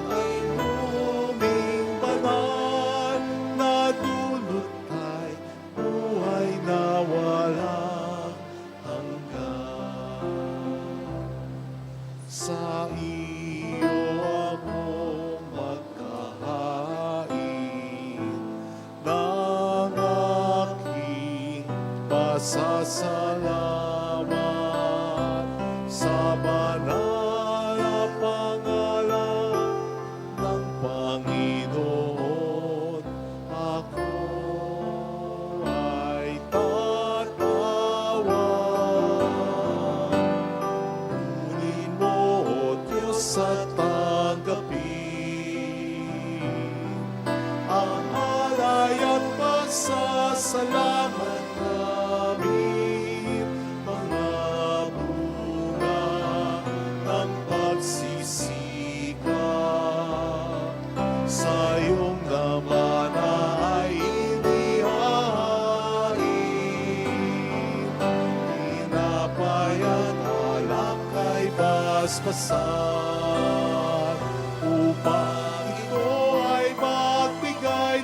Ay luming banal na dulot ay buhay na walang hanggan. Sa iyo ako magkahain ng aking pasasalamat sa banal na pangalan ng Panginoon. Ako ay tatawan. Kunin mo, O Diyos, at tanggapin ang alay at pasasalamat namin, mga bunga ng pagsisikap sa iyong naman ay inihain. Tinapay at alak ay basbasan upang ito ay magbigay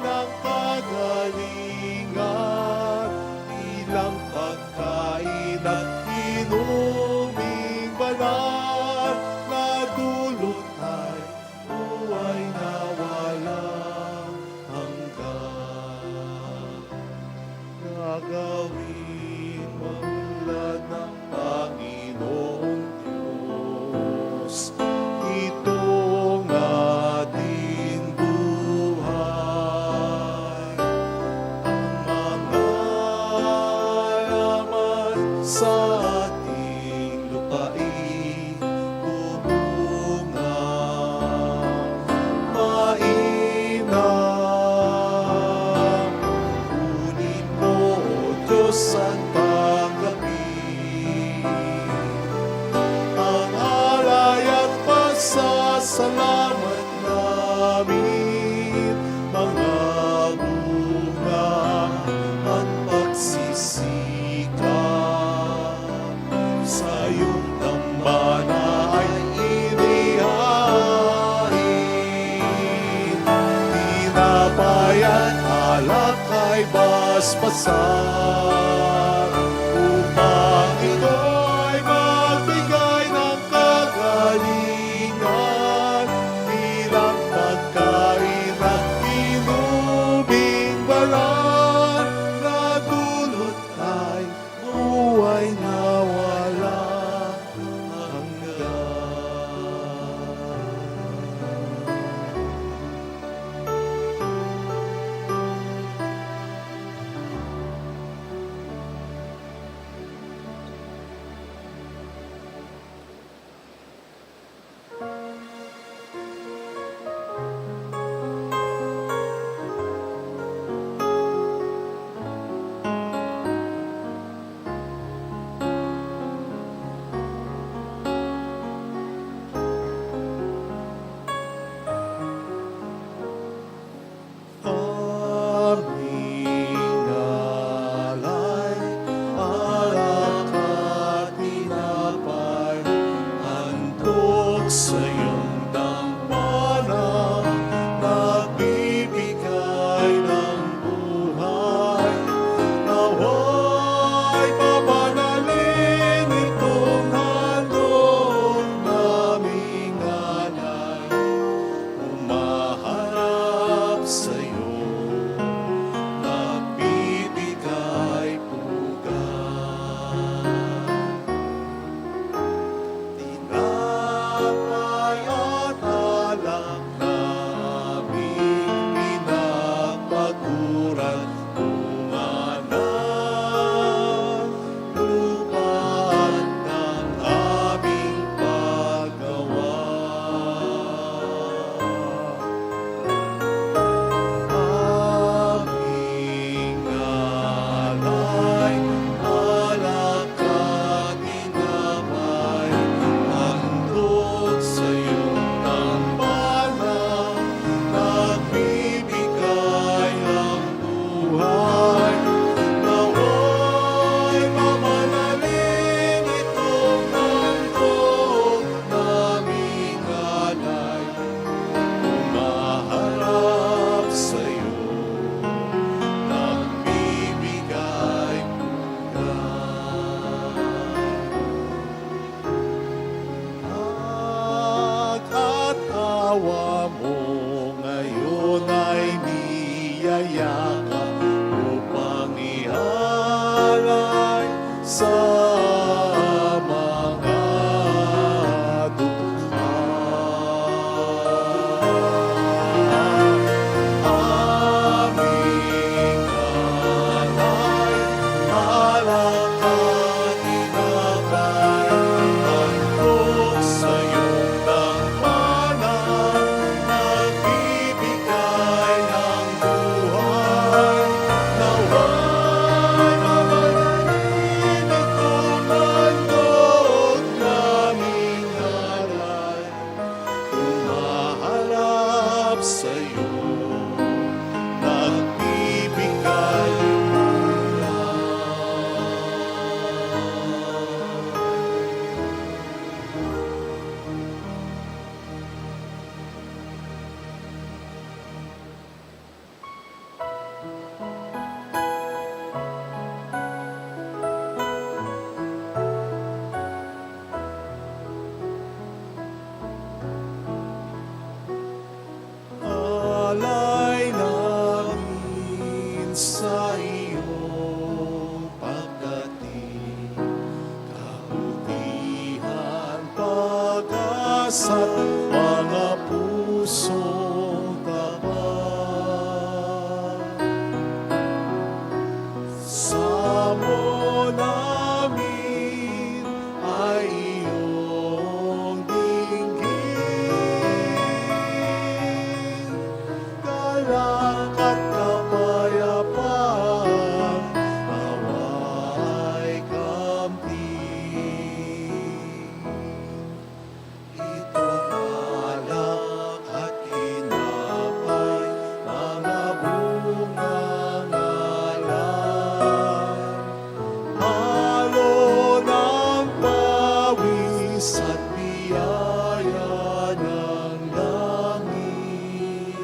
bilang pagkain at inuming banal na dulot ay buhay na walang hanggan. Gagawin maglad ng Panginoong Diyos itong ating buhay. Ang mga laman sa ating lupain bubunga mainam. Kunin mo, O Diyos, at tanggapin ang alay at pasasalamat namin, mga bunga at pagsisikap sa iyong dambana ay inihain. Tinapay at alak ay basbasan upang ito'y magbigay ng kagalingan bilang pagkain at inuming banal na dulot ay buhay na walang hanggan. Aming alay, alak at tinapay, handog sa iyong dambana, nagbibigay ng buhay. Nawa'y papanalin itong handog naming alay, umaharap sa iyo. Nagbibigay pugay. Tinapay at alak naming pinagpaguran, bunga ng lupa at ng aming paggawa. Aming alay, alak at tinapay, handog sa iyong dambana, nagbibigay ng buhay. Nawa'y mamanalin itong handog naming alay, umaharap sa iyo. Nagbibigay pugay. Pag-atawa mo ngayon ay niyayakap upang ihalay sa mga dukha. Aming alay, alak at tinapay, handog sa iyong dambana, nagbibigay ng buhay. Nawa'y mamanalin at mga pusong tapat. Samo namin ay iyong dinggin, galak at kapayapaan, nawa'y kamtin. Ito alak at hinapay, mga bungang alay, halo ng pawis at biyaya ng langit.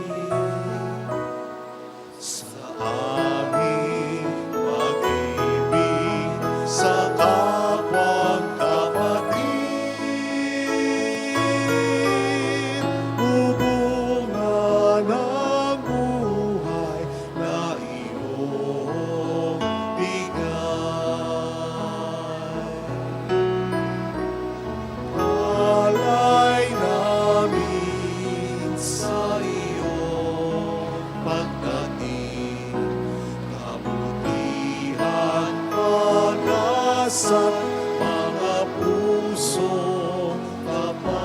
Sa aming pag-ibig sa kapwang kapatid, bubunga ng buhay na iyong bigay. Alay namin sa iyong pagdating, kabutihan, pag-asa, mga pusong tapat.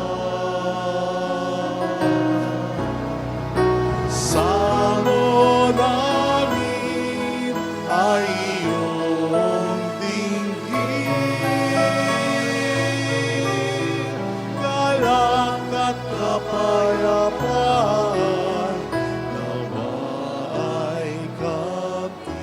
Samo namin ay iyong dinggin, galak at kapayapaan, nawa'y kamtin.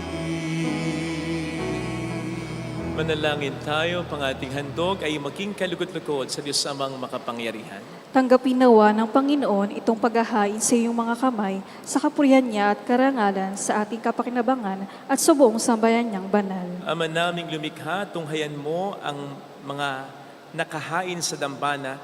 Manalangin tayo, pang ating handog ay maging kalugod-lugod sa Diyos Amang makapangyarihan. Tanggapin nawa ng Panginoon itong paghahain sa iyong mga kamay sa kapurihan niya at karangalan sa ating kapakinabangan at sa buong sambayan niyang banal. Ama naming lumikha, tunghayan mo ang mga nakahain sa dambana.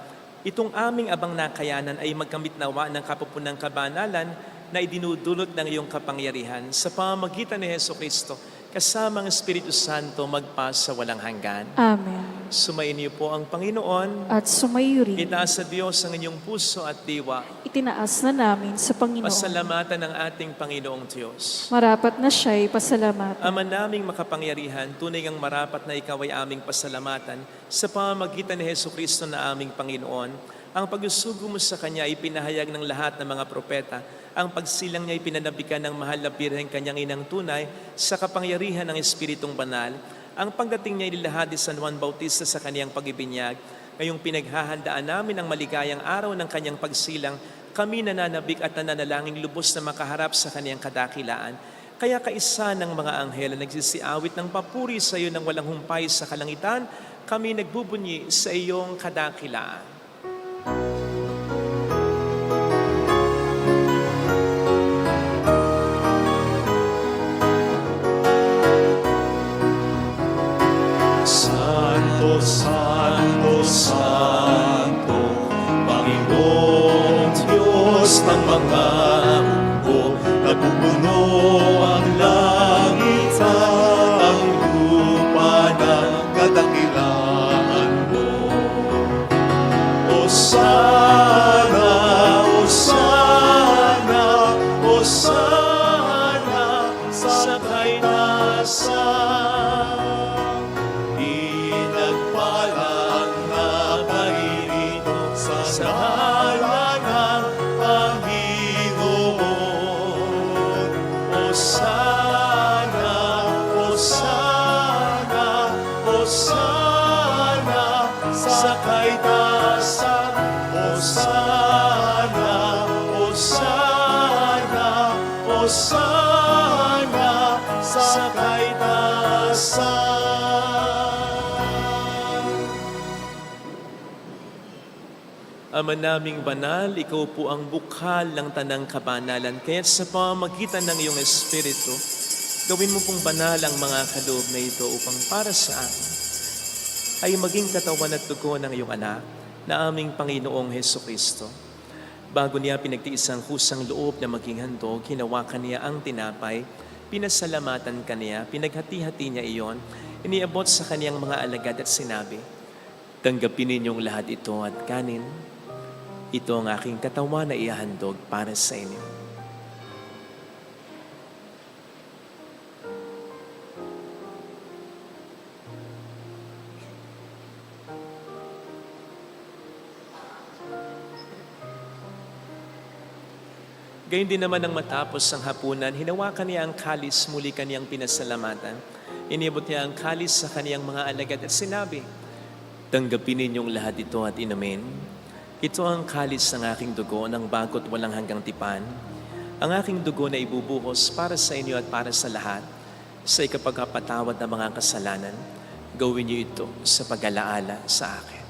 Itong aming abang nakayanan ay magkamit nawa ng kapupunang kabanalan na idinudulot ng iyong kapangyarihan sa pamamagitan ni Jesucristo kasama ang Espiritu Santo magpa sa walang hanggan. Amen. Sumayin niyo po ang Panginoon. At sumayo rin, Itaas sa Diyos ang inyong puso at diwa. itinaas na namin sa Panginoon. Pasalamatan ng ating Panginoong Diyos. Marapat na siya'y pasalamatan. Ama naming makapangyarihan, tunay ang marapat na ikaw ay aming pasalamatan sa pamamagitan ni Jesucristo na aming Panginoon. Ang pagsusugo mo sa Kanya ay pinahayag ng lahat ng mga propeta. Ang pagsilang niya ay pinanabikan ng mahal na birheng kanyang inang tunay sa kapangyarihan ng Espiritong Banal. Ang pagdating niya ay nilahad ni San Juan Bautista sa kaniyang pag-ibinyag. Ngayong pinaghahandaan namin ang maligayang araw ng kanyang pagsilang, kami nananabik at nananalangin lubos na makaharap sa kaniyang kadakilaan. Kaya kaisa ng mga anghel na nagsisiawit ng papuri sa iyo ng walang humpay sa kalangitan, kami nagbubunyi sa iyong kadakilaan. Santo, Santo, Santo, Panginoong Diyos ng mga hukbo, napupuno ang langit at ang lupa ng kadakilaan mo. Hosana, Hosana, Hosana sa kaitaasan. Pinagpalang naparirito sa ngalan ng Panginoon. Hosana, Hosana, Hosana sa kaitaasan. Hosana, Hosana, Hosana sa kaitaasan. Ama naming banal, ikaw po ang bukhal ng tanang kabanalan. Kaya sa pamamagitan ng iyong Espiritu, gawin mo pong banal ang mga kaloob na ito upang para sa amin ay maging katawan at dugo ng iyong anak na aming Panginoong Hesukristo. Bago niya pinagtiis ang kusang loob na maging handog, hinawakan niya ang tinapay, pinasalamatan kaniya, pinaghati-hati niya iyon, iniabot sa kaniyang mga alagad at sinabi, "Tanggapin ninyong lahat ito at kanin. Ito ang aking katawan na ihahandog para sa inyo. Gayun din naman nang matapos ang hapunan, hinawakan niya ang kalis, muli kaniyang pinasalamatan. Inibot niya ang kalis sa kaniyang mga alagad at sinabi, "Tanggapin ninyong lahat ito at inumin. Ito ang kalis ng aking dugo ng bago't walang hanggang tipan. Ang aking dugo na ibubuhos para sa inyo at para sa lahat. Sa ikapagpapatawad ng mga kasalanan, gawin niyo ito sa pag-alaala sa akin."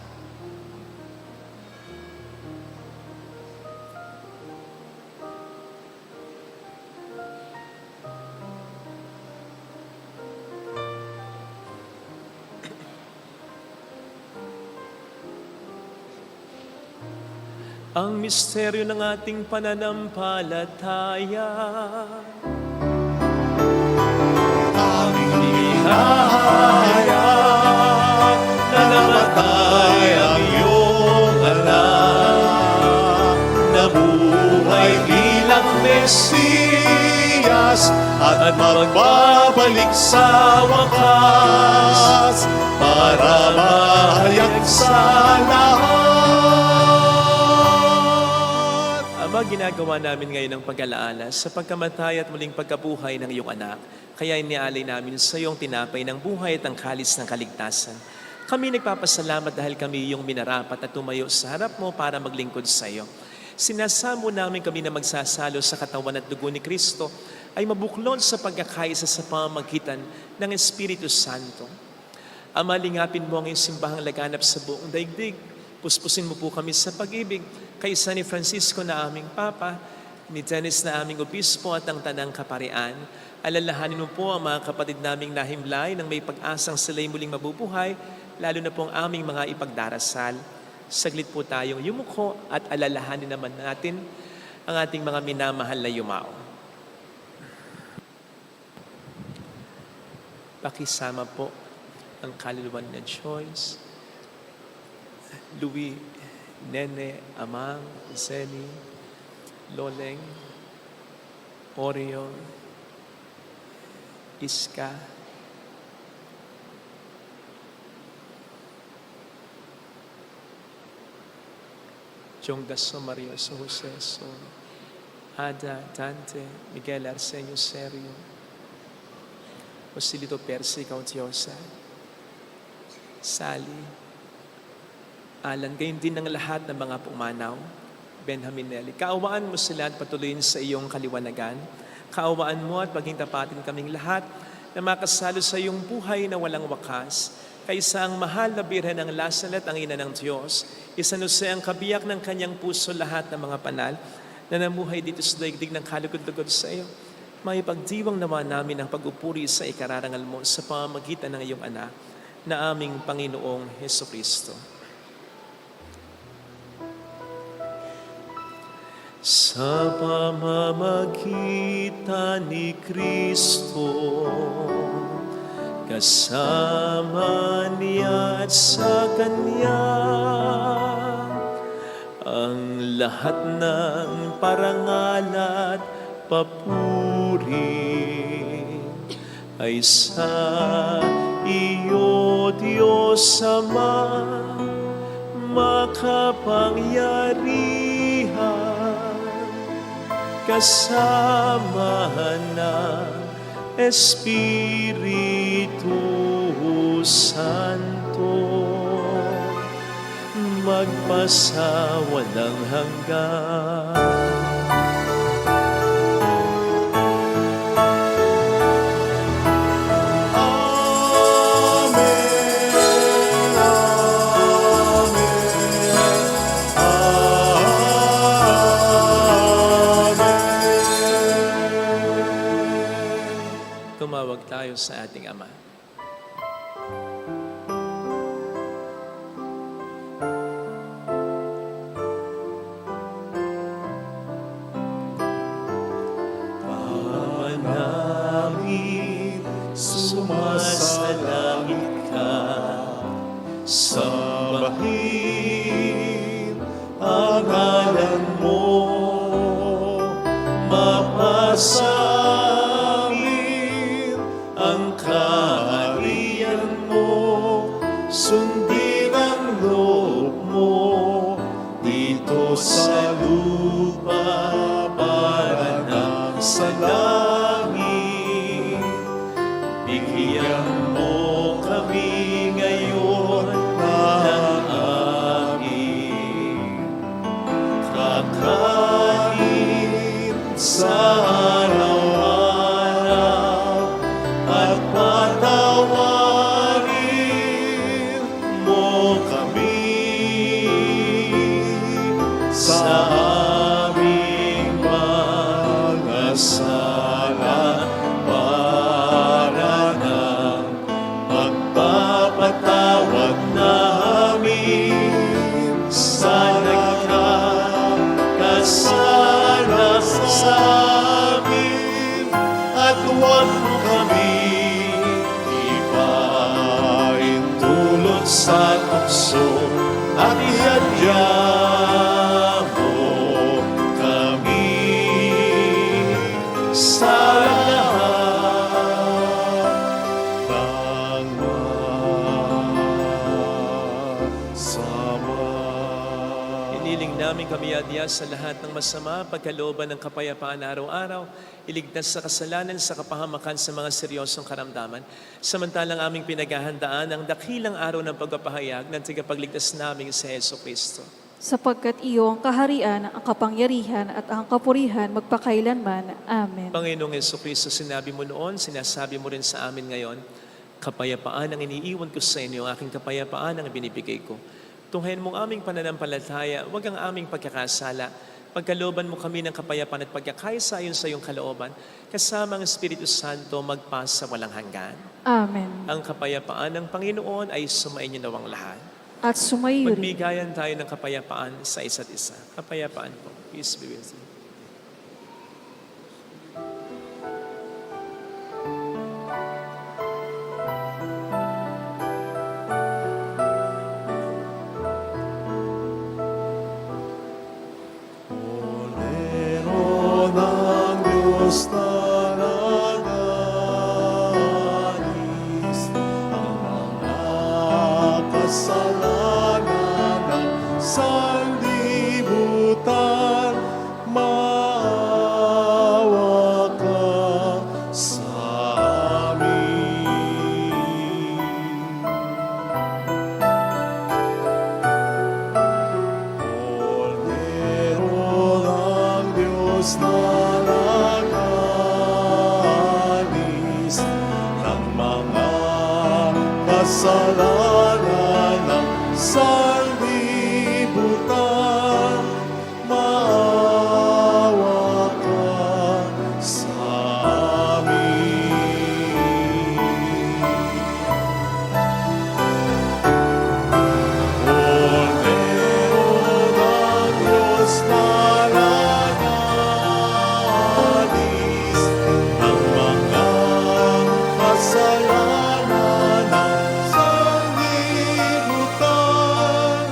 Ang misteryo ng ating pananampalataya. Aming inihayag na namatay ang iyong anak, nabuhay bilang Mesiyas at magbabalik sa wakas para mahayag sa lahat. Ama, ginagawa namin ngayon ang pag-alaala sa pagkamatay at muling pagkabuhay ng iyong anak. Kaya inialay namin sa iyong tinapay ng buhay at ang kalis ng kaligtasan. Kami nagpapasalamat dahil kami iyong minarapat at tumayo sa harap mo para maglingkod sa iyo. Sinasamo namin kami na magsasalo sa katawan at dugo ni Kristo ay mabuklod sa pagkakaisa sa pamamagitan ng Espiritu Santo. Ama, lingapin mo ang iyong simbahang laganap sa buong daigdig. Puspusin mo po kami sa pag-ibig kaysa ni Francisco na aming Papa, ni Dennis na aming Obispo at ang Tanang Kaparian. Alalahanin mo po ang mga kapatid naming nahimlay nang may pag-asang sila'y muling mabubuhay, lalo na po ang aming mga ipagdarasal. Saglit po tayong yumuko at alalahanin naman natin ang ating mga minamahal na yumao. Pakisama po ang kaluluwa na Joyce, Louis, Nene, Amang, Zeni, Loleng, Oreo, Iska, Jonggaso, Mario Jose, Ada, Dante, Miguel Arsenio Serio, Joselito Percy Cautiosa, Sally, Alan, gayon din ng lahat ng mga pumanaw, Benjamin Nelly. Kaawaan mo sila at patuloyin sa iyong kaliwanagan. Kaawaan mo at maging tapatin kaming lahat na makasalo sa iyong buhay na walang wakas. Kaysa ang mahal na birhen ng Lasalet, ang ina ng Diyos, isanuse ang kabiyak ng kanyang puso lahat ng mga panal na namuhay dito sa daigdig ng kalugod-lugod sa iyo. May pagdiwang naman namin ang pag-upuri sa ikararangal mo sa pamamagitan ng iyong anak na aming Panginoong Hesukristo. Sa pamamagitan ni Kristo, kasama niya at sa Kanya, ang lahat ng parangal at papuri ay sa iyo, Diyos Ama, makapangyarihan, kasama ng Espiritu Santo, magpasawalang hanggan. Tumawag tayo sa ating Ama. Ama namin, sumasalangit ka, sambahin ang sundin ang loob mo dito sa lupa para nang sa langit. Bigyan mo kami ngayon ng aming kakain sa araw-araw at patawarin mo kami sa aming mga sala para ng pagpapatawad namin sa nagkakasala sa amin at huwag mo kami ipaintulot sa tukso at ihadya mo kami sa lahat ng masama. Iniling namin kami adya sa lahat ng masama, pagkalooban ng kapayapaan araw-araw, iligtas sa kasalanan, sa kapahamakan sa mga seryosong karamdaman. Samantalang aming pinaghahandaan ang dakilang araw ng pagpapahayag ng tagapagligtas naming si Heso Kristo. Sapagkat iyo ang kaharian, ang kapangyarihan at ang kapurihan magpakailanman. Amen. Panginoong Heso Kristo, sinabi mo noon, sinasabi mo rin sa amin ngayon, kapayapaan ang iniiwan ko sa inyo, ang aking kapayapaan ang binibigay ko. Tunghayan mong aming pananampalataya, huwag ang aming pagkakasala. Pagkalooban mo kami ng kapayapaan at pagkakaisa ayon sa iyong kalooban, kasama ang Espiritu Santo magpasa walang hanggan. Amen. Ang kapayapaan ng Panginoon ay sumainyo nawang lahat. At sumayo rin. Magbigayan tayo ng kapayapaan sa isa't isa. Kapayapaan po. Peace be with you. Cordero ng Diyos na nagalis ang mga kasalanan ng sanlibutan, maawa ka sa amin. Cordero ng Diyos na nagalis ng mga kasalanan ng sanlibutan, maawa ka sa amin. Cordero ng Diyos na nagalis ng mga kasalanan ng sanlibutan,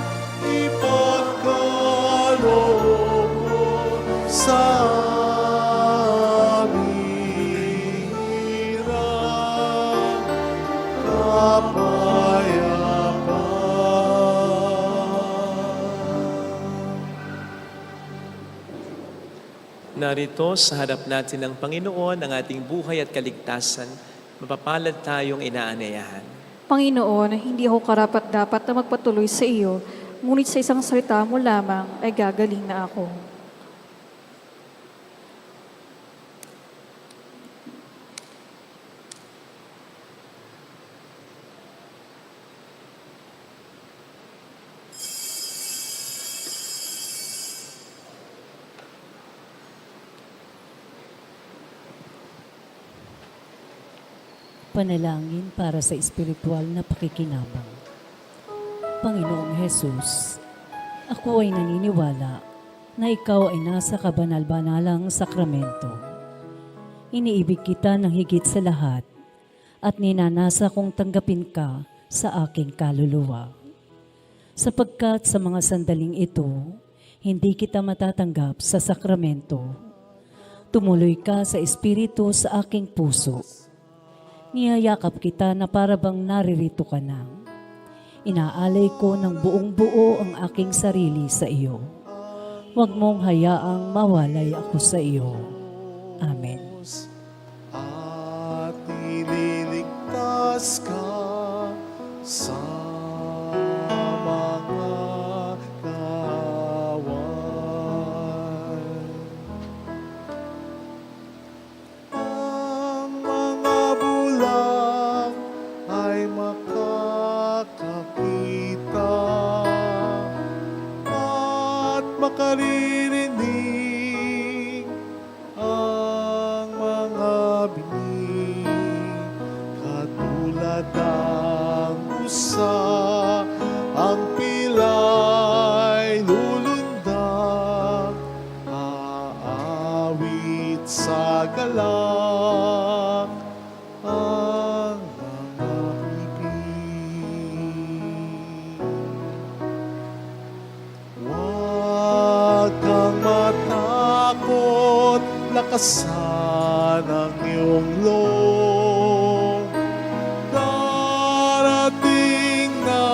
ipagkaloob mo sa amin ang kapayapaan. Narito sa harap natin ng Panginoon ang ating buhay at kaligtasan, mapapalad tayong inaanyayahan. Panginoon, hindi ako karapat-dapat na magpatuloy sa iyo, ngunit sa isang salita mo lamang ay gagaling na ako. Panalangin para sa espiritual na pakikinabang. Panginoong Hesus, ako ay naniniwala na ikaw ay nasa kabanal-banalang sakramento. Iniibig kita ng higit sa lahat at ninanasa kong tanggapin ka sa aking kaluluwa. Sapagkat sa mga sandaling ito, hindi kita matatanggap sa sakramento. Tumuloy ka sa espiritu sa aking puso. Niyayakap kita na para bang naririto ka na. Inaalay ko ng buong buo ang aking sarili sa iyo. Huwag mong hayaang mawalay ako sa iyo. Amen. At nililigtas ka sa mga kawan. Ang mga bulag ay makakakita at makaririnig ang mga binig katulad ng usa ang pilay lulundag aawit sa galak ang mga bibig. Huwag kang matakot, lakasan ang iyong loob. Darating na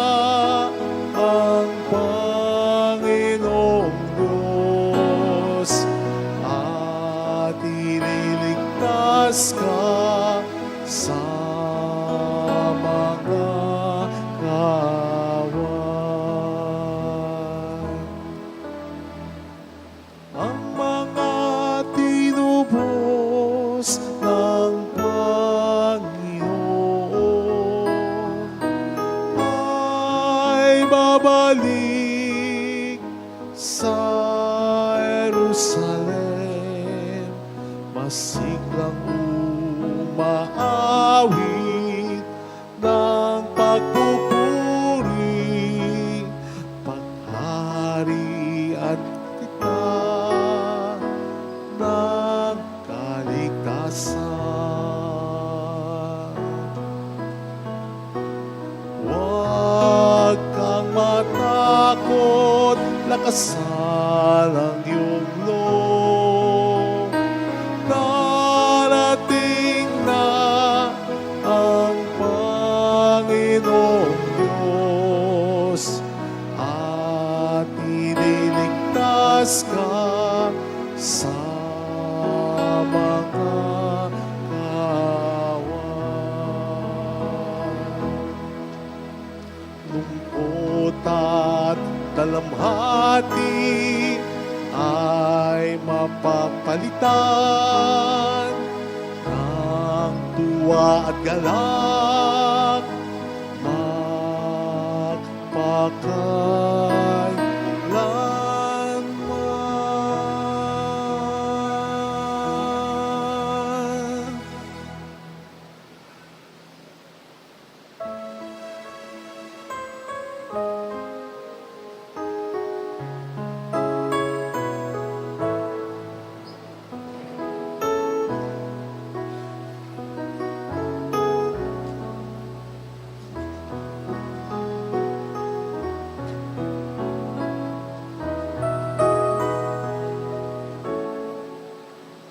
ang Panginoong Diyos at ililigtas ka sa mga kawan. Ang mga tinubos ng Panginoon ay babalik sa Jerusalem, masiglang umaawit ng pagpupuri, paghari at kita ng kaligtasan. Huwag kang matakot, lakasan ang iyong loob. Darating na ang Panginoong Diyos at ililigtas ka sa mga kawan. Lungkot at dalamhati ay mapapalitan ng tuwa at galak, magpakailanman.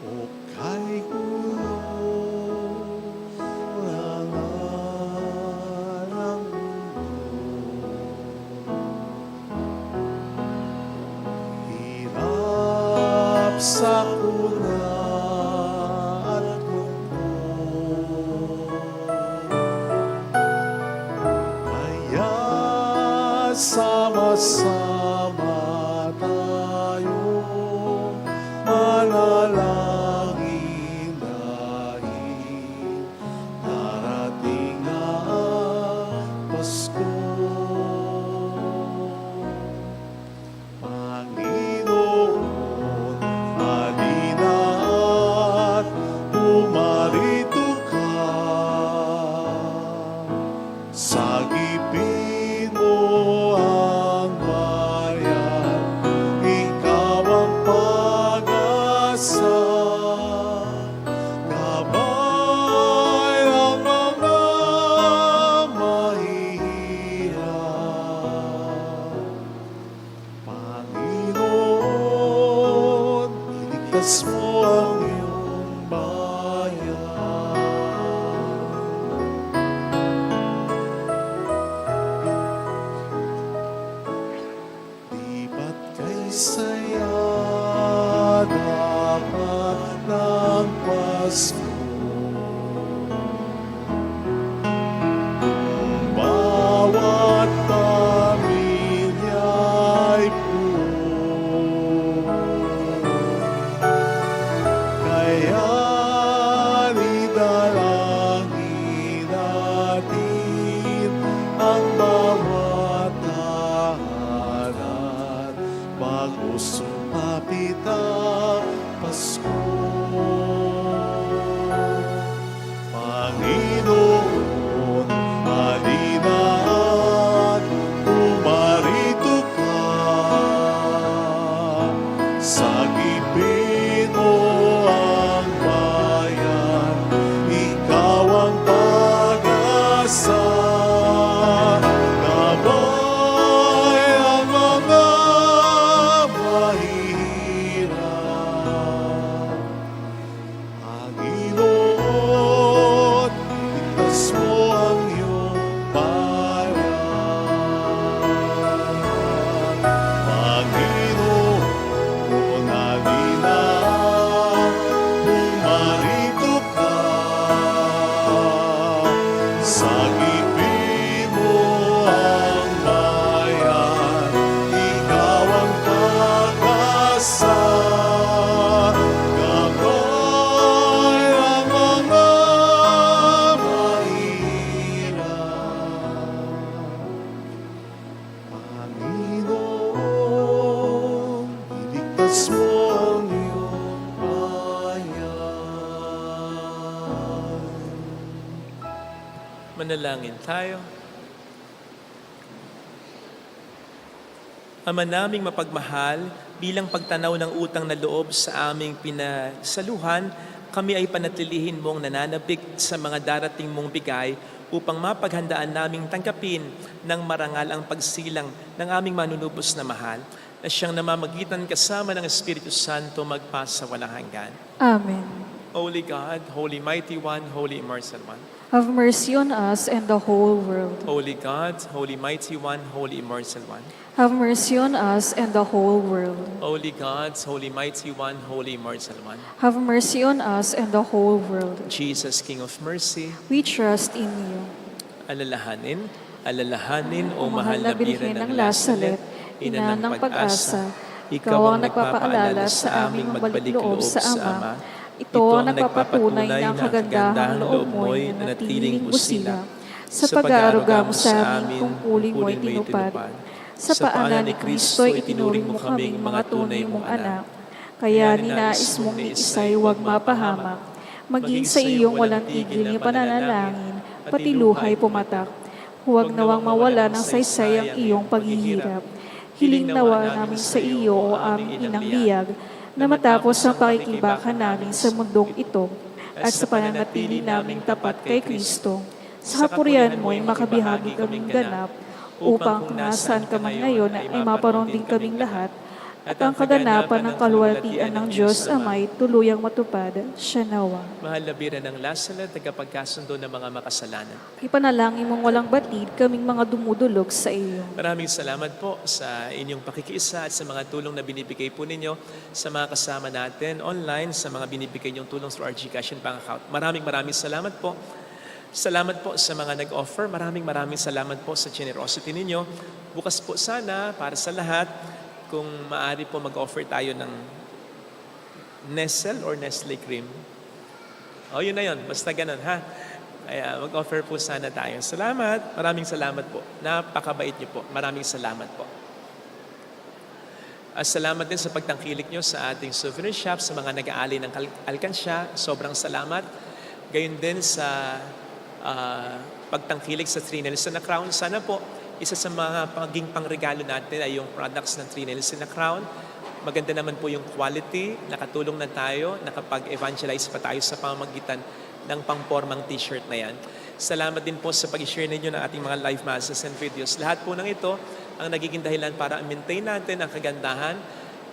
O kay gulong ng alang hirap sa kuna at mundo, kaya sama-sama tayong manalangin dahil darating na ang Pasko. Panginoon, halina at pumarito ka. Sagipin mo ang bayan, ikaw ang pag-asa. Gabay ang mga mahihirap. Panginoon, iligtas mo ang iyong bayan. Pinagligtas mo ang iyong bayan. Manalangin tayo. Ama naming mapagmahal, bilang pagtanaw ng utang na loob sa aming pinagsaluhan, kami ay panatilihin mong nananabik sa mga darating mong bigay upang mapaghandaan naming tanggapin ng marangal ang pagsilang ng aming manunubos na mahal na siyang namamagitan kasama ng Espiritu Santo magpasa walang hanggan. Amen. Holy God, Holy Mighty One, Holy Immortal One. Have mercy on us and the whole world. Holy God, Holy Mighty One, Holy Immortal One. Have mercy on us and the whole world. Holy God, Holy Mighty One, Holy Immortal One. Have mercy on us and the whole world. Jesus, King of Mercy, We trust in you. alalahanin, alalahanin o O mahal na Birhen ng Lasalet, ina ng pag-asa, ikaw ang nagpapaalala sa aming magbalik loob sa Ama. Ito ang nagpapatunay ng kagandahang loob mo'y nanatiling busina. Sa pag-aaruga mo sa amin, tungkulin mo'y tinupad. Sa paanan ni Kristo, itinuring mo kaming mga tunay mong anak. Kaya ninais mong iisa'y huwag mapahamak. Maging sa iyong walang tigil ni pananalangin, pati luhay pumatak. Huwag nawang mawala ng saysay ang iyong paghihirap. Hiling nawa namin sa iyo o aming inang biyag, na matapos ang pakikibakan namin sa mundong ito at sa pananatili naming tapat kay Kristo, sa kapurihan mo'y makabihagi kaming ganap, upang kung nasaan ka man ngayon ay maparoon din kaming lahat, at ang kaganapan ng kaluwalhatian ng Diyos Amay tuluyang matupad, siya nawa. Mahal na Birhen ng Lasalet, tagapagkasundo ng mga makasalanan. Ipanalangin mong walang batid kaming mga dumudulog sa iyo. Maraming salamat po sa inyong pakikiisa at sa mga tulong na binibigay po ninyo sa mga kasama natin online, sa mga binibigay niyong tulong through our GCash and bank account. Maraming salamat po. Salamat po sa mga nag-offer. Maraming salamat po sa generosity ninyo. Bukas po sana para sa lahat, kung maaari po mag-offer tayo ng Nestle or Nestle Cream. O yun na yun, basta ganun ha. Kaya mag-offer po sana tayo. Salamat, maraming salamat po. Napakabait niyo po. Maraming salamat po. Salamat din sa pagtangkilik niyo sa ating souvenir shop, sa mga nag-aali ng alkansya. Sobrang salamat. Gayon din sa pagtangkilik sa Three Nelson na Crown. Sana po, isa sa mga pagiging pangregalo natin ay yung products ng Three Nelson na Crown. Maganda naman po yung quality. Nakatulong na tayo, nakapag-evangelize pa tayo sa pamamagitan ng pangpormang t-shirt na yan. Salamat din po sa pag-share ninyo ng ating mga live masses and videos. Lahat po ng ito ang nagiging dahilan para maintain natin ang kagandahan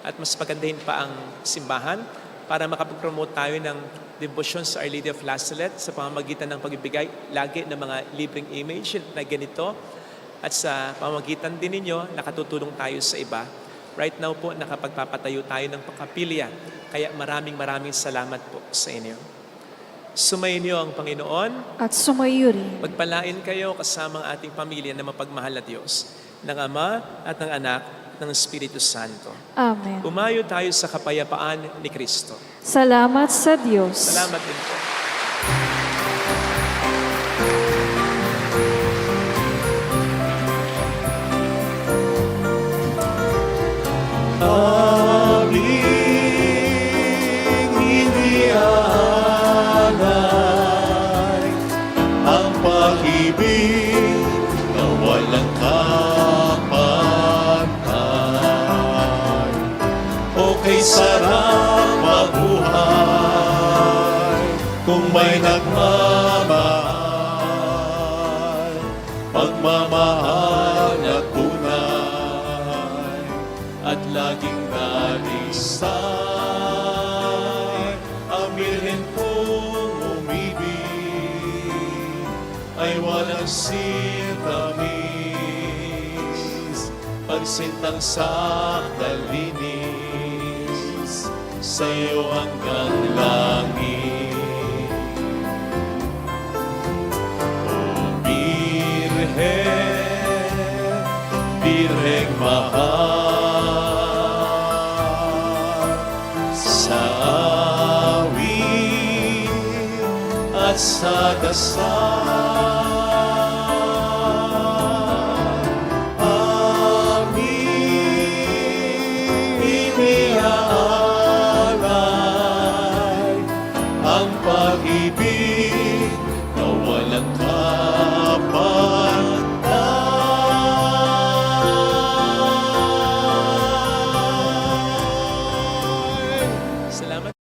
at mas pagandahin pa ang simbahan para makapag-promote tayo ng devotion sa Our Lady of Lasalet sa pamamagitan ng pagbibigay lagi ng mga libreng image na ganito. At sa pamamagitan din ninyo, nakatutulong tayo sa iba. Right now po, nakapagpapatayo tayo ng kapilya. Kaya maraming salamat po sa inyo. Sumayin niyo ang Panginoon. At sumayo rin. Pagpalain kayo kasama ang ating pamilya na mapagmahal na Diyos, ng Ama at ng Anak, ng Espiritu Santo. Amen. Umayo tayo sa kapayapaan ni Kristo. Salamat sa Diyos. Salamat din po. Aming iniaalay ang pag-ibig na walang kapantay. O kay sarap mabuhay kung may nagmamahal, pagmamahal na tunay at laging nalisay. Ang Birhen kong umibig ay walang sintamis, pagsintang sakdalinis sa'yo hanggang langit. O Birhen, Birheng mahal, sa awit at sa dasal, aming iniaalay ang pag-ibig na walang kapalit.